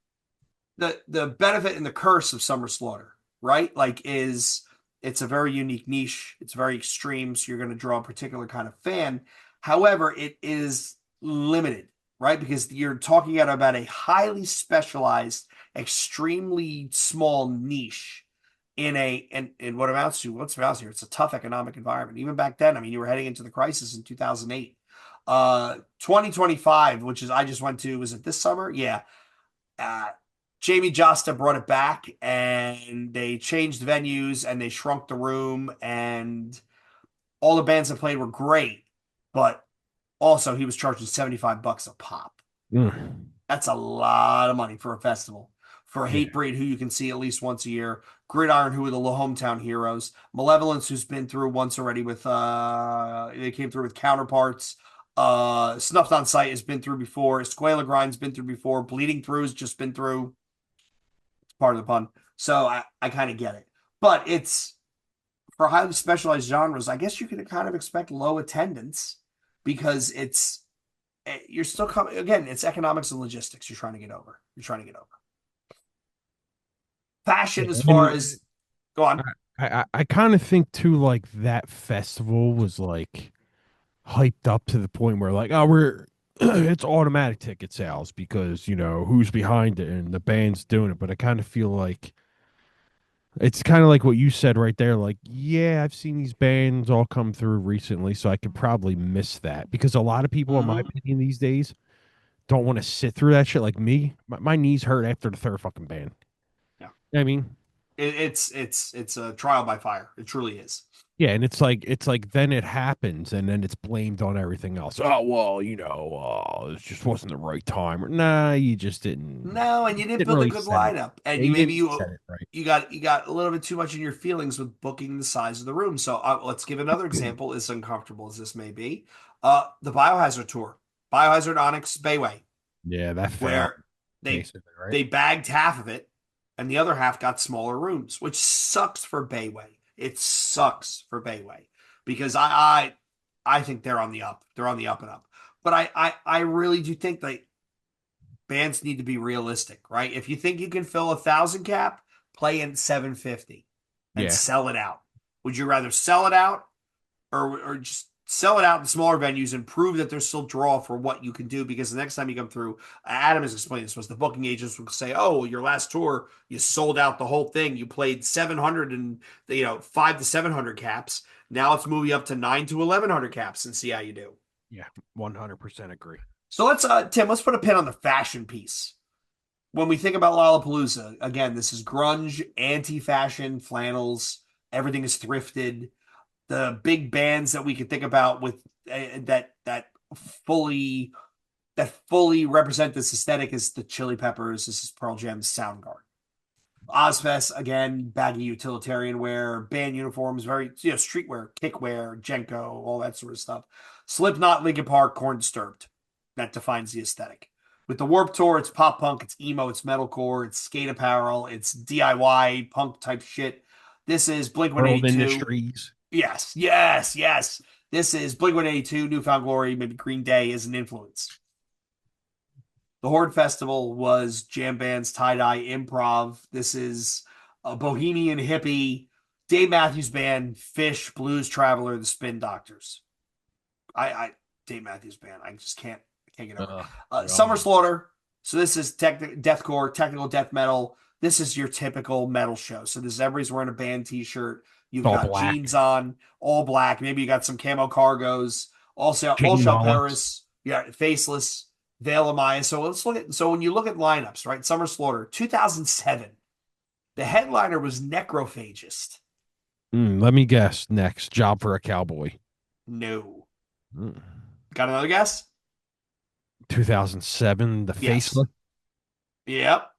the benefit and the curse of Summer Slaughter, right? Like is it's a very unique niche. It's very extreme, so you're going to draw a particular kind of fan. However, it is limited, right? Because you're talking about a highly specialized, extremely small niche in what amounts to what's amounts here. It's a tough economic environment. Even back then, I mean, you were heading into the crisis in 2008. 2025, which is I just went to, was it this summer? Yeah. Uh, Jamie Josta brought it back and they changed venues and they shrunk the room and all the bands that played were great, but also he was charging 75 bucks a pop. Mm. That's a lot of money for a festival. For Yeah. Hatebreed, who you can see at least once a year, Gridiron, who are the hometown heroes, Malevolence, who's been through once already with they came through with Counterparts. Snuffed on Sight has been through before. Escuela Grind's been through before. Bleeding Through's just been through. It's part of the pun. So I kind of get it. But it's for highly specialized genres, I guess you can kind of expect low attendance because you're still coming again, it's economics and logistics you're trying to get over. You're trying to get over. Fashion as far And as go on. I kind of think too, like that festival was like hyped up to the point where like, oh, we're it's automatic ticket sales because who's behind it and the band's doing it. But I kind of feel like it's kind of like what you said right there. Like, yeah, I've seen these bands all come through recently, so I could probably miss that because a lot of people, in my Mm-hmm. opinion, these days don't want to sit through that shit. Like me, my knees hurt after the third fucking band. Yeah. I mean, It's a trial by fire. It truly is. Yeah, and it's like then it happens, and then it's blamed on everything else. Oh well, it just wasn't the right time. Or, nah, you just No, and you didn't didn't build a really good set it. lineup, Yeah, and you you maybe didn't you set it right. you got a little bit too much in your feelings with booking the size of the room. So let's give another example. As uncomfortable as this may be, the Biohazard tour, Biohazard Onyx Bayway, Yeah, that failed where they basically, right? they bagged half of it, and the other half got smaller rooms, which sucks for Bayway. It sucks for Bayway because I think they're on the up. They're on the up and up. But I really do think that bands need to be realistic, right? If you think you can fill 1,000 cap, play in 750 and Yeah, sell it out. Would you rather sell it out or just sell it out in smaller venues and prove that there's still draw for what you can do? Because the next time you come through, Adam has explained this, was the booking agents will say, "Oh, your last tour, you sold out the whole thing. You played 700 and 5 to 700 caps. Now let's move you up to 9 to 1,100 caps and see how you do." yeah, 100% agree. So let's Tim, let's put a pin on the fashion piece. When we think about Lollapalooza, again, this is grunge, anti-fashion, flannels, everything is thrifted. The big bands that we could think about with fully that fully represent this aesthetic is the Chili Peppers. This is Pearl Jam's Soundgarden. Ozzfest, again, baggy utilitarian wear, band uniforms, very streetwear, kickwear, Jenko, all that sort of stuff. Slipknot, Linkin Park, Korn Disturbed. That defines the aesthetic. With the Warped Tour, it's pop punk, it's emo, it's metalcore, it's skate apparel, it's DIY punk type shit. This is Blink World 182. Industries. Yes, yes, yes. This is Blink 182, Newfound Glory, maybe Green Day is an influence. The Horde Festival was jam bands, tie dye, improv. This is a bohemian hippie, Dave Matthews Band, Fish, Blues Traveler, the Spin Doctors. I Dave Matthews Band. I just can't get over. Summer God. Slaughter. So this is deathcore, technical death metal. This is your typical metal show. So this is everybody's wearing a band T-shirt. It's You've all got black. jeans on, all black. Maybe you got some camo cargos. Also, All Chain Shall wallets. Paris. Yeah, faceless. Veil of Maya. So let's look at. So when you look at lineups, right? Summer Slaughter, 2007. The headliner was Necrophagist. Let me guess. Next, Job for a Cowboy. No. Mm. Got another guess? 2007, The Yes. Faceless. Yep.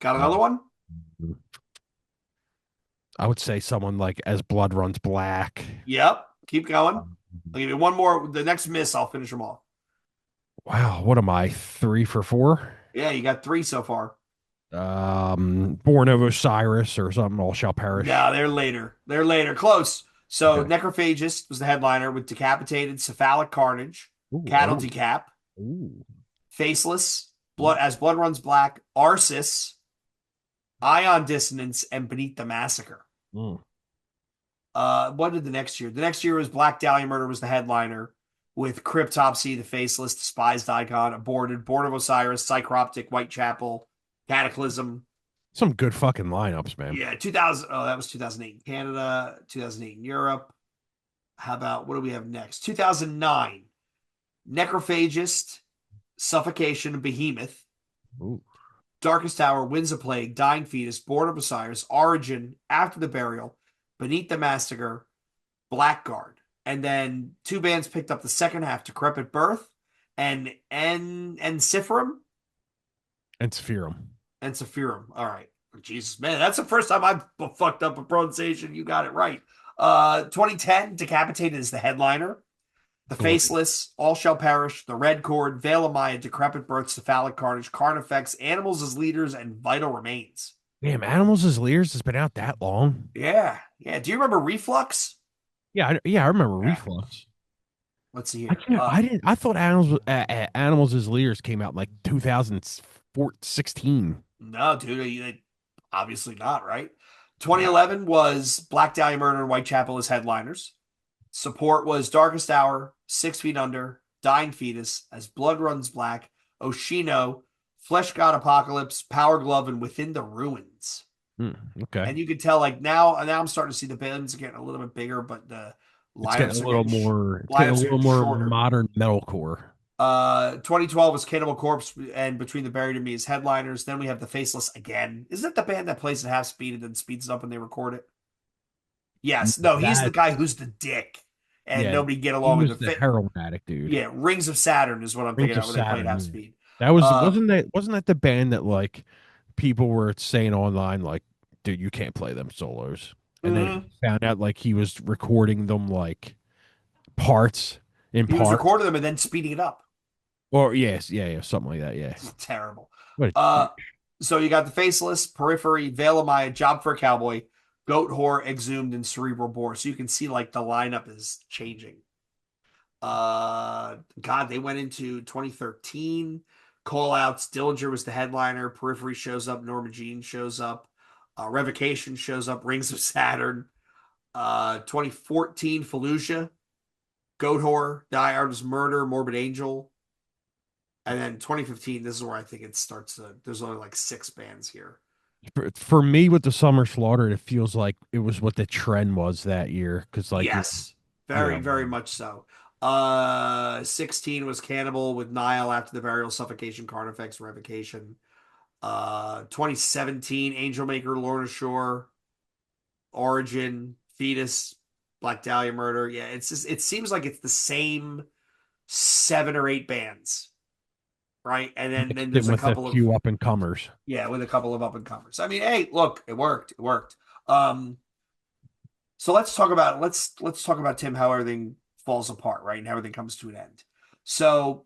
Got Uh, another one? I would say someone like As Blood Runs Black. Yep. Keep going. Um, I'll give you one more. The next miss, I'll finish them off. wow, what am I? 3 for 4? Yeah, you got three so far. Born of Osiris or something. All shall No, perish. they're later. They're later. Close. So Okay. Necrophagist was the headliner with decapitated cephalic carnage, Ooh, cattle oh, decap, ooh, faceless, blood runs black, Arsis, ion dissonance, and beneath the massacre. mm. What did the next year? The next year was Black Dahlia Murder was the headliner with Cryptopsy, the faceless, despised icon, aborted, Born of Osiris, Psychroptic, Whitechapel, Cataclysm. Some good fucking lineups, man. Yeah, 2000. Oh, that was 2008 in Canada, 2008 in Europe. How about what do we have next? 2009, Necrophagist, Suffocation, Behemoth, Ooh. Darkest Hour, Winds of Plague, Dying Fetus, Born of Osiris, Origin, After the Burial, Beneath the Massacre, Blackguard. And then two bands picked up the second half, Decrepit Birth and Sifrim And Spherum. and Sephirim. All right. Jesus, man, that's the first time I've fucked up a pronunciation. You got it right. 2010, Decapitated is the headliner. The Great. Faceless, All Shall Perish, The Red Cord, Veil of Maya, Decrepit Birth, Cephalic Carnage, Carnifex, Animals as Leaders, and Vital Remains. Damn, Animals as Leaders has been out that long. Yeah. Yeah. Do you remember Reflux? Yeah, I remember Yeah. Reflux. Let's see I here. can't. I didn't. I thought Animals as Leaders came out like 2016. No, dude, obviously not, right? 2011 was Black Dahlia Murder and Whitechapel as headliners. Support was Darkest Hour, 6 Feet Under, Dying Fetus, As Blood Runs Black, Oshino, Flesh God Apocalypse, Power Glove, and Within the Ruins. Hmm, okay. And you could tell, like now I'm starting to see the bands getting a little bit bigger, but the It's getting a lineups are little getting more. It's getting a lineups are little getting more shorter. modern metalcore. 2012 was Cannibal Corpse and Between the Buried and Me as headliners. Then we have the Faceless again. Isn't that the band that plays at half speed and then speeds it up when they record it? Yes. No, he's the That guy who's the dick, and yeah, nobody can get he along with was the the fit. heroin addict, dude. Yeah, Rings of Saturn is what I'm thinking Rings of of when they played Saturn. Half Yeah. Speed. That was Uh, wasn't that the band that like people were saying online like, dude, you can't play them solos, and then mhm. he found out like he was recording them like parts in He was parts, recording them and then speeding it up. or yes, yeah, yeah, something like that. Yeah. Terrible. What a Uh, douche. so you got the Faceless, Periphery, Veil of Maya, Job for a Cowboy, Goat Whore, Exhumed, and Cerebral Bore. So you can see like the lineup is changing. God, they went into 2013. Call outs. Dillinger was the headliner. Periphery shows up. Norma Jean shows up. Revocation shows up. Rings of Saturn. 2014 Fallujah. Goat Whore. Die Artist Murder. Morbid Angel. And then 2015, this is where I think it starts to. There's only like six bands here. For me with the Summer Slaughter, it feels like it was what the trend was that year because like Yes, you very, know very much so. 16 was Cannibal with Nile after the burial, suffocation, carnifex, revocation. 2017, Angel Maker, Lorna Shore, Origin, Fetus, Black Dahlia Murder. Yeah, it's just it seems like it's the same seven or eight bands, right? And then mixed it there's a with a couple of few up and comers. yeah, with a couple of up and comers. I mean, hey, look, it worked. It worked. Um, so let's talk about Tim how everything falls apart, right? And how everything comes to an end. So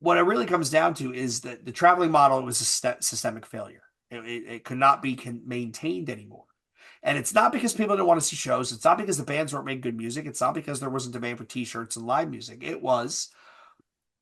what it really comes down to is that the traveling model was a systemic failure. It could not be maintained anymore. And it's not because people didn't want to see shows. It's not because the bands weren't making good music. It's not because there wasn't demand for t-shirts and live music. It was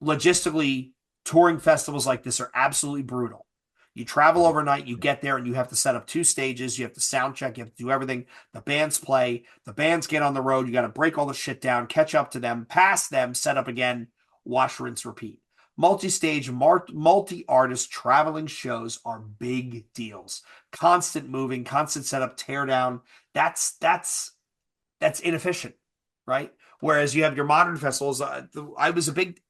logistically touring festivals like this are absolutely brutal. You travel overnight, you get there, and you have to set up two stages. You have to sound check, you have to do everything. The bands play, the bands get on the road. You got to break all the shit down, catch up to them, pass them, set up again, wash, rinse, repeat. Multi-stage, multi-artist traveling shows are big deals. Constant moving, constant setup, tear down. That's inefficient, right? Whereas you have your modern festivals. I was a big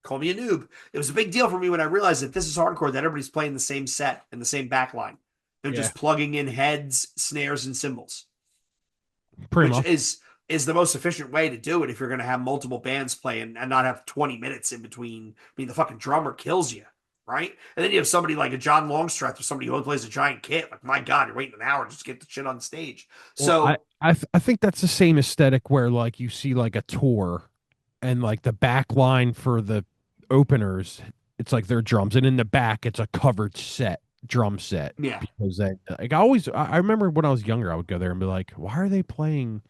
call me a noob. It was a big deal for me when I realized that this is hardcore, that everybody's playing the same set and the same back line. They're Yeah, just plugging in heads, snares, and cymbals, pretty which much. is the most efficient way to do it if you're going to have multiple bands playing and not have 20 minutes in between. I mean, the fucking drummer kills you, right? And then you have somebody like a John Longstreth or somebody who only plays a giant kit. Like, my God, you're waiting an hour just to get the shit on stage. Well, So, I think that's the same aesthetic where like you see like a tour and like the back line for the openers, it's like their drums, and in the back it's a covered set drum set yeah, because they like I remember when I was younger I would go there and be like, why are they playing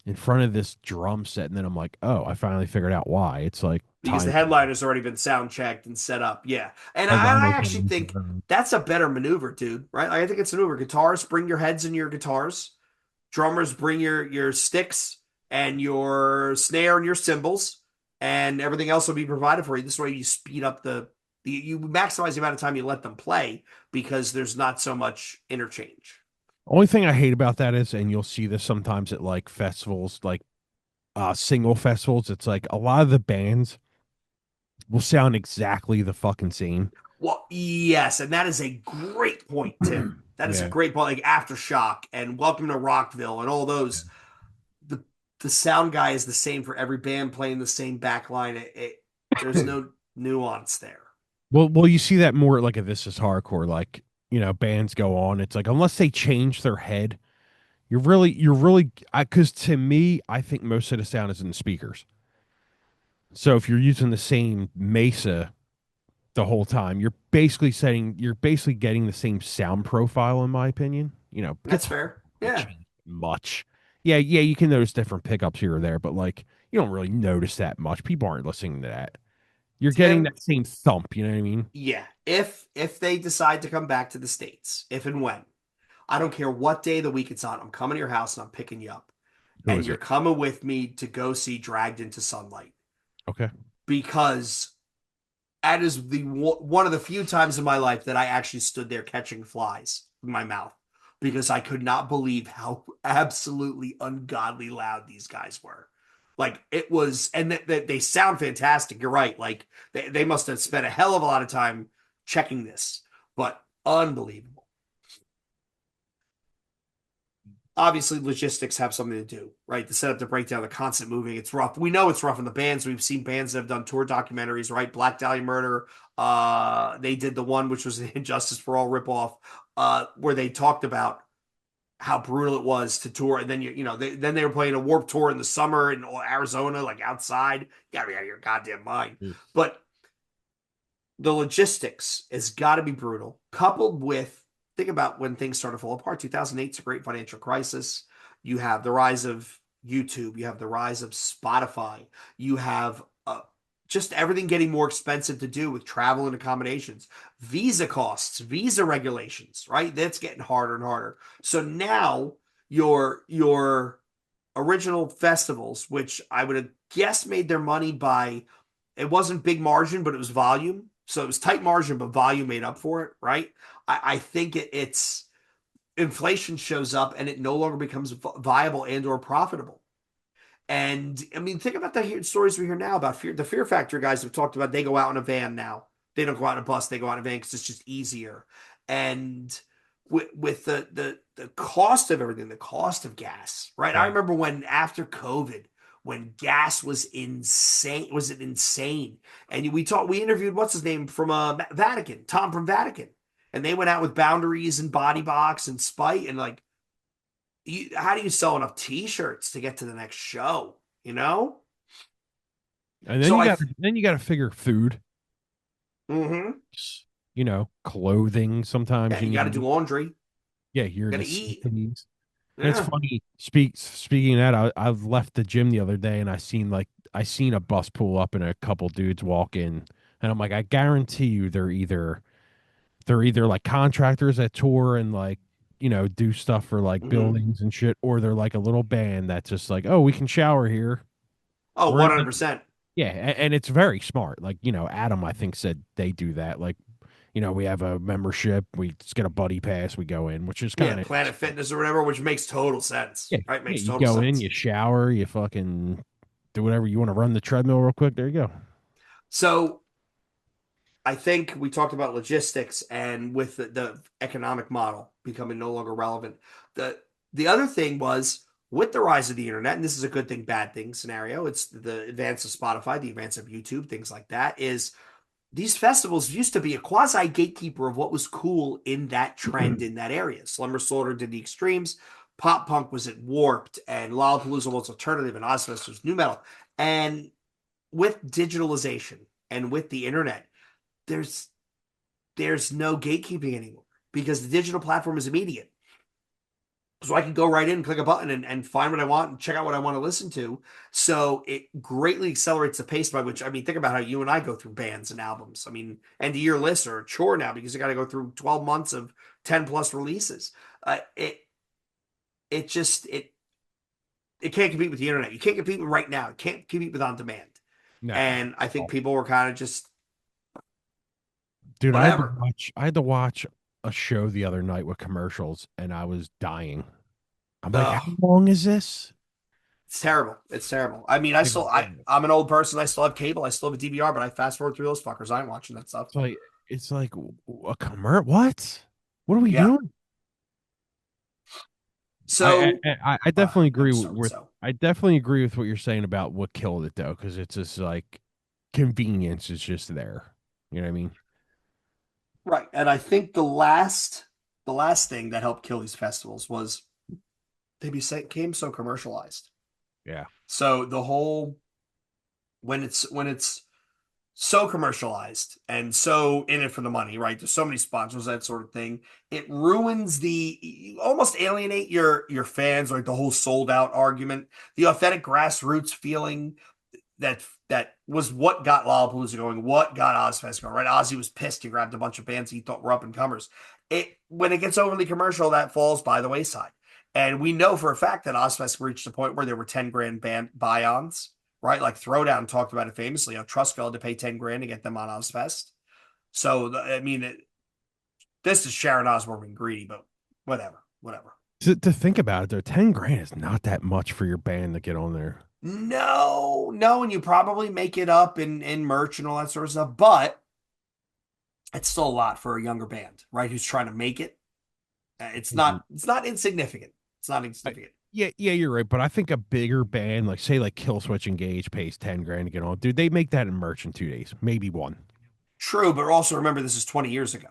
in front of this drum set? And then I'm like, oh, I finally figured out why. It's like because the time headliner's already been sound checked and set up. Yeah. And I headliners actually and think that's a better maneuver, dude, right? Like, I think it's a maneuver. Guitars, bring your heads and your guitars. Drummers, bring your sticks and your snare and your cymbals, and everything else will be provided for you. This way you speed up you maximize the amount of time you let them play because there's not so much interchange. only thing I hate about that is, and you'll see this sometimes at like festivals, like single festivals, it's like a lot of the bands will sound exactly the fucking same. Well, yes, and that is a great point, Tim. That is a Yeah. great point. Like Aftershock and Welcome to Rockville and all those. The the sound guy is the same for every band playing the same back line. There's no nuance there. Well, you see that more like a This Is Hardcore, like bands go on. It's like unless they change their head, you're really, because to me, I think most of the sound is in the speakers. So if you're using the same Mesa the whole time, you're basically getting the same sound profile, in my opinion. That's Guitar fair. don't Yeah. change much. Yeah, yeah, you can notice different pickups here or there, but like you don't really notice that much. People aren't listening to that. You're getting Tim, that same thump. You know what I mean? yeah. If they decide to come back to the States, if and when, I don't care what day of the week it's on, I'm coming to your house and I'm picking you up. Who And is you're it? coming with me to go see Dragged into Sunlight. Okay. Because that is the one of the few times in my life that I actually stood there catching flies in my mouth because I could not believe how absolutely ungodly loud these guys were. Like it was, and they sound fantastic. You're right. Like they must have spent a hell of a lot of time checking this, but unbelievable. obviously logistics have something to do, right? The setup, the breakdown, the constant moving. It's rough. We know it's rough in the bands. We've seen bands that have done tour documentaries, right? Black Dahlia Murder. They did the one which was the Injustice for All ripoff, where they talked about how brutal it was to tour. And then then they were playing a Warped Tour in the summer in Arizona, like outside. You gotta be out of your goddamn mind. Mm. But the logistics has got to be brutal, coupled with, think about when things started to fall apart. 2008 is a great financial crisis. You have the rise of YouTube, you have the rise of Spotify, you have just everything getting more expensive to do with travel and accommodations, visa costs, visa regulations, right? That's getting harder and harder. So now your original festivals, which I would have guessed made their money by, it wasn't big margin, but it was volume. So it was tight margin, but volume made up for it, right? I think it's inflation shows up and it no longer becomes viable and or profitable. And I mean, think about the stories we hear now about the Fear Factor guys have talked about. They go out in a van now. They don't go out in a bus. They go out in a van because it's just easier. And with the cost of everything, the cost of gas, right? I Yeah. remember when after COVID, when gas was insane, was it insane? And we interviewed what's his name from Vatican, Tom from Vatican, and they went out with Boundaries and Body Box and Spite, and like, how do you sell enough T-shirts to get to the next show? You know, And so I, then you got to figure food, mm-hmm. clothing. Yeah, Sometimes you you got to do need. laundry, Yeah, your got to eat. necessities. And it's Yeah. funny. Speaking of that, I've left the gym the other day and I seen a bus pull up and a couple dudes walk in, and I'm like, I guarantee you they're either like contractors that tour and like do stuff for like Mm-hmm. buildings and shit, or they're like a little band that's just like, oh, we can shower here. Oh, We're in 100%. yeah, and it's very smart. Like Adam, I think said they do that. Like we have a membership, we just get a buddy pass, we go in, which is Yeah, kind of Planet Fitness or whatever, which makes total sense, yeah, right? yeah. Makes You total go in, sense. you shower, you fucking do whatever you want to run the treadmill real quick. There you go. So I think we talked about logistics and with the economic model becoming no longer relevant. The the other thing was with the rise of the internet, and this is a good thing, bad thing scenario. It's the advance of Spotify, the advance of YouTube, things like that. Is these festivals used to be a quasi gatekeeper of what was cool in that trend in that area. Slumber Slaughter did the extremes. Pop punk was at Warped, and Lollapalooza was alternative, and Ozzfest was new metal. And with digitalization and with the internet, there's there's no gatekeeping anymore because the digital platform is immediate. So I can go right in and click a button and find what I want and check out what I want to listen to. So it greatly accelerates the pace by which, I mean, think about how you and I go through bands and albums. I mean, end of year lists are a chore now because you got to go through 12 months of 10 plus releases. It just, it can't compete with the internet. You can't compete with right now. It can't compete with on demand. No, And I think people were kind of just dude, whatever. I had to watch a show the other night with commercials, and I was dying. I'm like, how Ugh. long is this? It's terrible. It's terrible. I mean, Like, I'm an old person. I still have cable. I still have a DVR, but I fast forward through those fuckers. I ain't watching that stuff. it's like a commercial. What? What are we Yeah. doing? So I definitely let agree me start with so. I definitely agree with what you're saying about what killed it though, because it's just like convenience is just there. You know what I mean? Right. And I think the last thing that helped kill these festivals was became so commercialized. Yeah. So the whole when it's so commercialized and so in it for the money, right? There's so many sponsors, that sort of thing. It ruins you almost alienate your fans, like the whole sold out argument, the authentic grassroots feeling that was what got Lollapalooza going, what got Ozzfest going, right? Ozzy was pissed. He grabbed a bunch of bands he thought were up and comers. It when it gets overly commercial, that falls by the wayside. And we know for a fact that Ozzfest reached a point where there were 10 grand band buy-ons, right? Like Throwdown talked about it famously. How Trustfell had to pay 10 grand to get them on Ozzfest. So I mean, this is Sharon Osbourne being greedy, but whatever, whatever. To think about it, though, 10 grand is not that much for your band to get on there. No, no, and you probably make it up in merch and all that sort of stuff, but it's still a lot for a younger band, right? Who's trying to make it. It's Mhm. not it's not insignificant. It's not I, insignificant. yeah, you're right. But I think a bigger band, like say like Killswitch Engage, pays 10 grand to get on. Dude, they make that in merch in 2 days, maybe one. True, but also remember this is 20 years ago.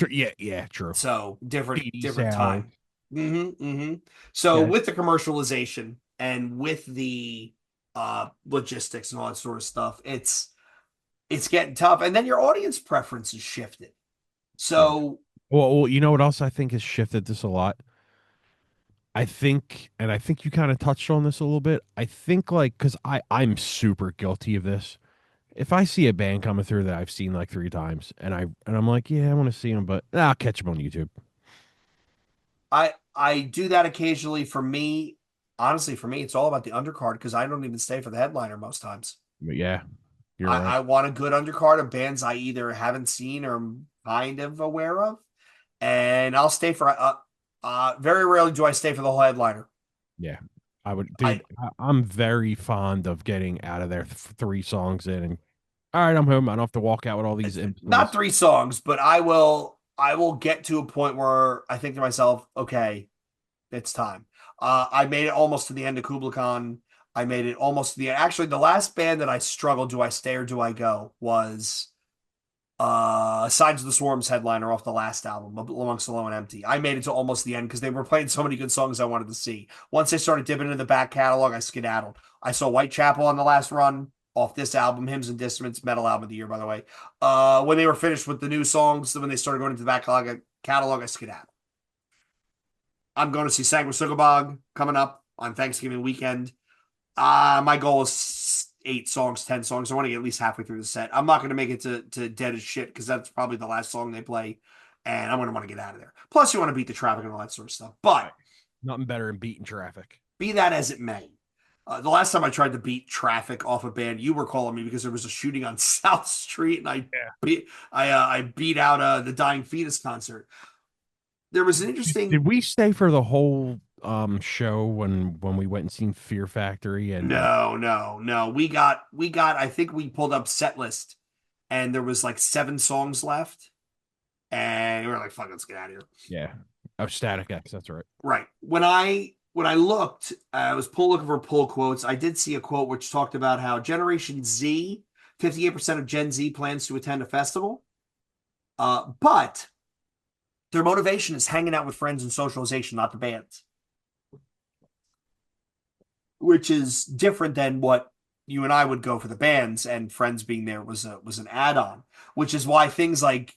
Yeah, true. So CD different sales. time. So Yeah, with the commercialization and with the logistics and all that sort of stuff, it's getting tough. And then your audience preferences shifted. yeah. So Well, you know what else I think has shifted this a lot? I think, and I think you kind of touched on this a little bit. I think like because I'm super guilty of this. If I see a band coming through that I've seen like 3 times, and I'm like, yeah, I want to see them, but I'll catch them on YouTube. I do that occasionally. For me, honestly, for me, it's all about the undercard because I don't even stay for the headliner most times. But yeah, you're right. I want a good undercard of bands I either haven't seen or am kind of aware of, and I'll stay for. Very rarely do I stay for the whole headliner. Yeah, I would, I dude. I'm very fond of getting out of there 3 songs in, and all right, I'm home. I don't have to walk out with all these imps not noise. 3 songs, but I will get to a point where I think to myself, okay, it's time. I made it almost to the end of Kubla Khan. I made it almost to the end. Actually, the last band that I struggled, do I stay or do I go, was Sides of the Swarm's headliner off the last album, Amongst the Low and Empty. I made it to almost the end because they were playing so many good songs I wanted to see. Once they started dipping into the back catalog, I skedaddled. I saw Whitechapel on the last run off this album, Hymns and Dissidents, metal album of the year, by the way. When they were finished with the new songs, when they started going into the back catalog, I skedaddled. I'm going to see Sagwa Sugabog coming up on Thanksgiving weekend. My goal is 8 songs, 10 songs. I want to get at least halfway through the set. I'm not going to make it to Dead as Shit because that's probably the last song they play, and I'm going to want to get out of there. Plus, you want to beat the traffic and all that sort of stuff. But Right. Nothing better than beating traffic. be that as it may, the last time I tried to beat traffic off a band, you were calling me because there was a shooting on South Street, and I beat out the Dying Fetus concert. There was an Did interesting. we stay for the whole show when we went and seen Fear Factory and No. We got. I think we pulled up set list, and there was like 7 songs left, and we were like, "Fuck, let's get out of here." yeah. Oh, Static X, that's right. Right. When I looked, I was looking for pull quotes. I did see a quote which talked about how Generation Z, 58% of Gen Z plans to attend a festival, but their motivation is hanging out with friends and socialization, not the bands, which is different than what you and I would go for the bands, and friends being there was an add-on, which is why things like,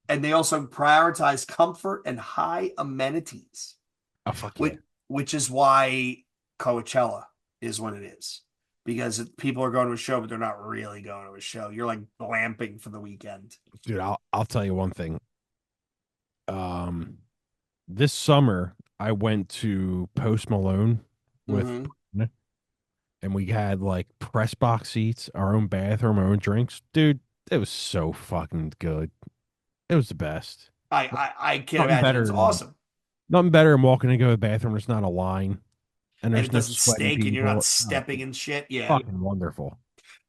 and they also prioritize comfort and high amenities, Oh, fuck yeah. which which is why Coachella is what it is. Because people are going to a show, but they're not really going to a show. You're like glamping for the weekend. Dude, I'll tell you one thing. Um, this summer I went to Post Malone with Mm-hmm. and we had like press box seats, our own bathroom, our own drinks. Dude, it was so fucking good. It was the best. I can Nothing imagine it's better than awesome, nothing better than walking to go to the bathroom. There's not a line and and there's it no doesn't sweating stink, and you're not people. Oh, stepping in shit. Yeah. fucking wonderful.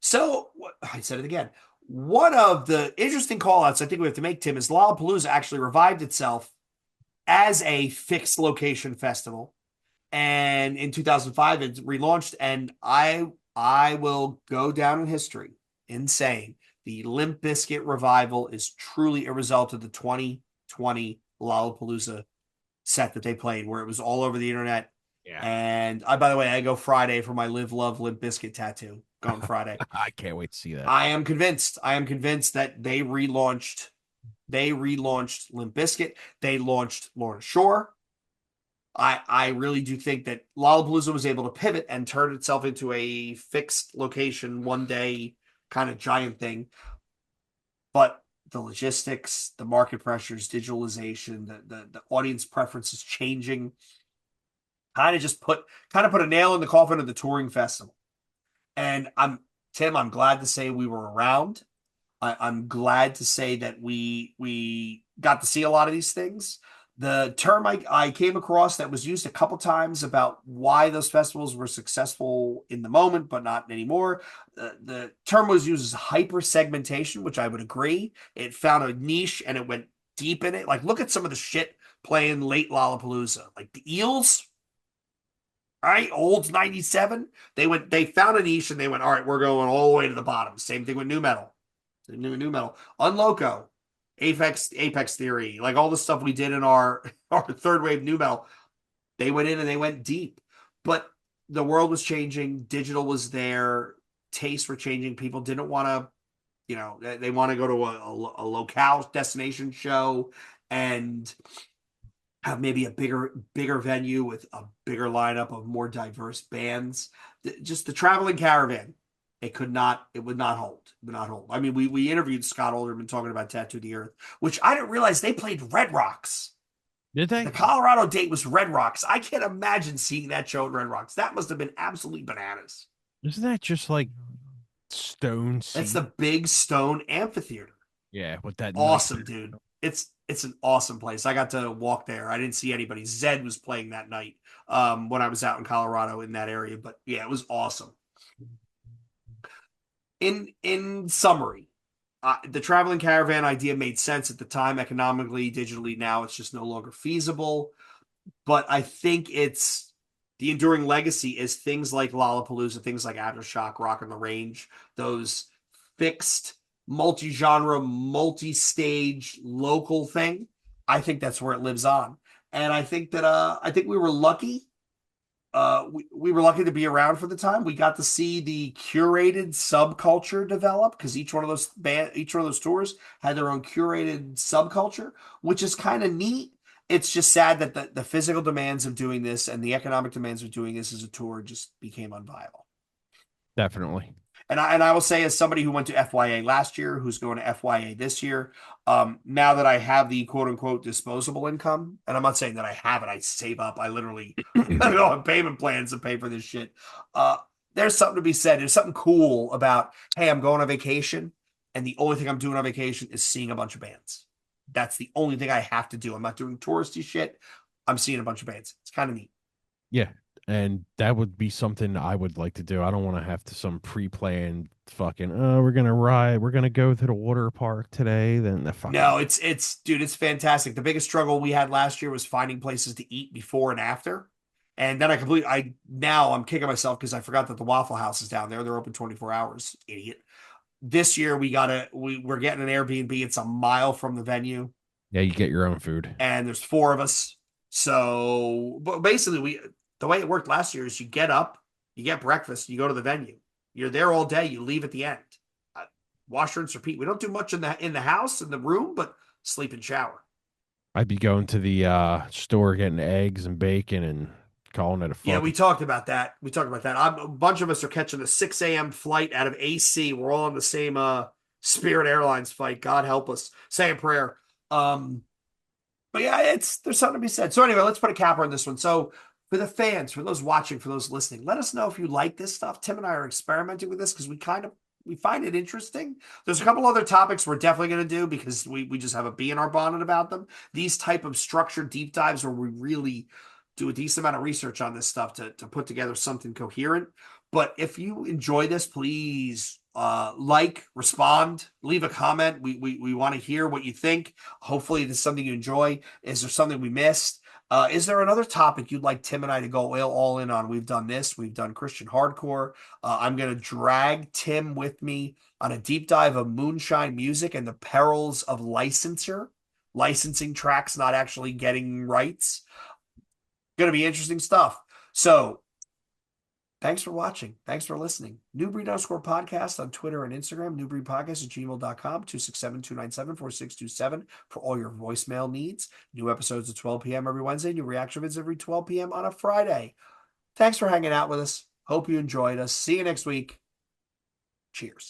So I said it again. One of the interesting callouts I think we have to make, Tim, is Lollapalooza actually revived itself as a fixed location festival, and in 2005 it relaunched. And I will go down in history in saying the Limp Bizkit revival is truly a result of the 2020 Lollapalooza set that they played, where it was all over the internet. Yeah. And by the way, I go Friday for my Live Love Limp Bizkit tattoo. Going Friday. I can't wait to see that. I am convinced. I am convinced that they relaunched. They relaunched Limp Bizkit. They launched Lorna Shore. I really do think that Lollapalooza was able to pivot and turn itself into a fixed location, one day kind of giant thing. But the logistics, the market pressures, digitalization, the audience preferences changing, kind of put a nail in the coffin of the touring festival. And I'm glad to say we were around. I'm glad to say that we got to see a lot of these things. The term I came across that was used a couple times about why those festivals were successful in the moment, but not anymore. The term was used as hyper segmentation, which I would agree. It found a niche and it went deep in it. Like, look at some of the shit playing late Lollapalooza, like the Eels. All right, Old's 97. They found a niche and they went, all right, we're going all the way to the bottom. Same thing with new metal. New metal. Unloco, Apex Theory, like all the stuff we did in our our third wave new metal. They went in and they went deep. But the world was changing, digital was there, tastes were changing. People didn't want to, they want to go to a locale destination show and have maybe a bigger venue with a bigger lineup of more diverse bands. Just the traveling caravan, it would not hold. It would not hold. I mean, we interviewed Scott Olderman talking about Tattoo the Earth, which I didn't realize they played Red Rocks. Did The they? Colorado date was Red Rocks. I can't imagine seeing that show at Red Rocks. That must have been absolutely bananas. Isn't that just like stone That's seat? the big stone amphitheater. Yeah, with that nice. Awesome, dude. It's an awesome place. I got to walk there. I didn't see anybody. Zed was playing that night when I was out in Colorado in that area. But yeah, it was awesome. In summary, the traveling caravan idea made sense at the time economically, digitally. Now it's just no longer feasible. But I think it's the enduring legacy is things like Lollapalooza, things like Aftershock, Rock on the Range, those fixed multi-genre, multi-stage local thing. I think that's where it lives on. And I think we were lucky. We were lucky to be around for the time. We got to see the curated subculture develop because each one of those tours had their own curated subculture, which is kind of neat. It's just sad that the physical demands of doing this and the economic demands of doing this as a tour just became unviable. Definitely. And I will say, as somebody who went to FYA last year, who's going to FYA this year, now that I have the quote unquote disposable income, and I'm not saying that I have it, I save up. I literally I don't have payment plans to pay for this shit. Uh, there's something to be said. There's something cool about, hey, I'm going on vacation, and the only thing I'm doing on vacation is seeing a bunch of bands. That's the only thing I have to do. I'm not doing touristy shit. I'm seeing a bunch of bands. It's kind of neat. Yeah. And that would be something I would like to do. I don't want to have to some pre-planned fucking, oh, we're gonna go to the water park today. Then the fuck No, no. it's dude, it's fantastic. The biggest struggle we had last year was finding places to eat before and after. And then I now I'm kicking myself because I forgot that the Waffle House is down there. They're open 24 hours, idiot. This year we're getting an Airbnb. It's a mile from the venue, Yeah, you get your own food. and there's four of us. So, but basically the way it worked last year is you get up, you get breakfast, you go to the venue. You're there all day, you leave at the end. Wash, rinse, repeat. We don't do much in the house, in the room, but sleep and shower. I'd be going to the store getting eggs and bacon and calling it a Yeah, fucking. We talked about that. A bunch of us are catching a 6 a.m. flight out of AC. We're all on the same Spirit Airlines flight. God help us. Say a prayer. Um, but yeah, there's something to be said. So anyway, let's put a capper on this one. So for the fans, for those watching, for those listening, let us know if you like this stuff. Tim and I are experimenting with this because we find it interesting. There's a couple other topics we're definitely going to do because we just have a bee in our bonnet about them. These type of structured deep dives where we really do a decent amount of research on this stuff to put together something coherent. But if you enjoy this, please respond, leave a comment. We want to hear what you think. Hopefully, this is something you enjoy. Is there something we missed? Is there another topic you'd like Tim and I to go all in on? We've done this. We've done Christian hardcore. I'm going to drag Tim with me on a deep dive of moonshine music and the perils of licensing tracks not actually getting rights. Going to be interesting stuff. So thanks for watching. Thanks for listening. Newbreed_podcast on Twitter and Instagram. Newbreedpodcast@gmail.com. 267-297-4627 for all your voicemail needs. New episodes at 12 p.m. every Wednesday. New reaction vids every 12 p.m. on a Friday. Thanks for hanging out with us. Hope you enjoyed us. See you next week. Cheers.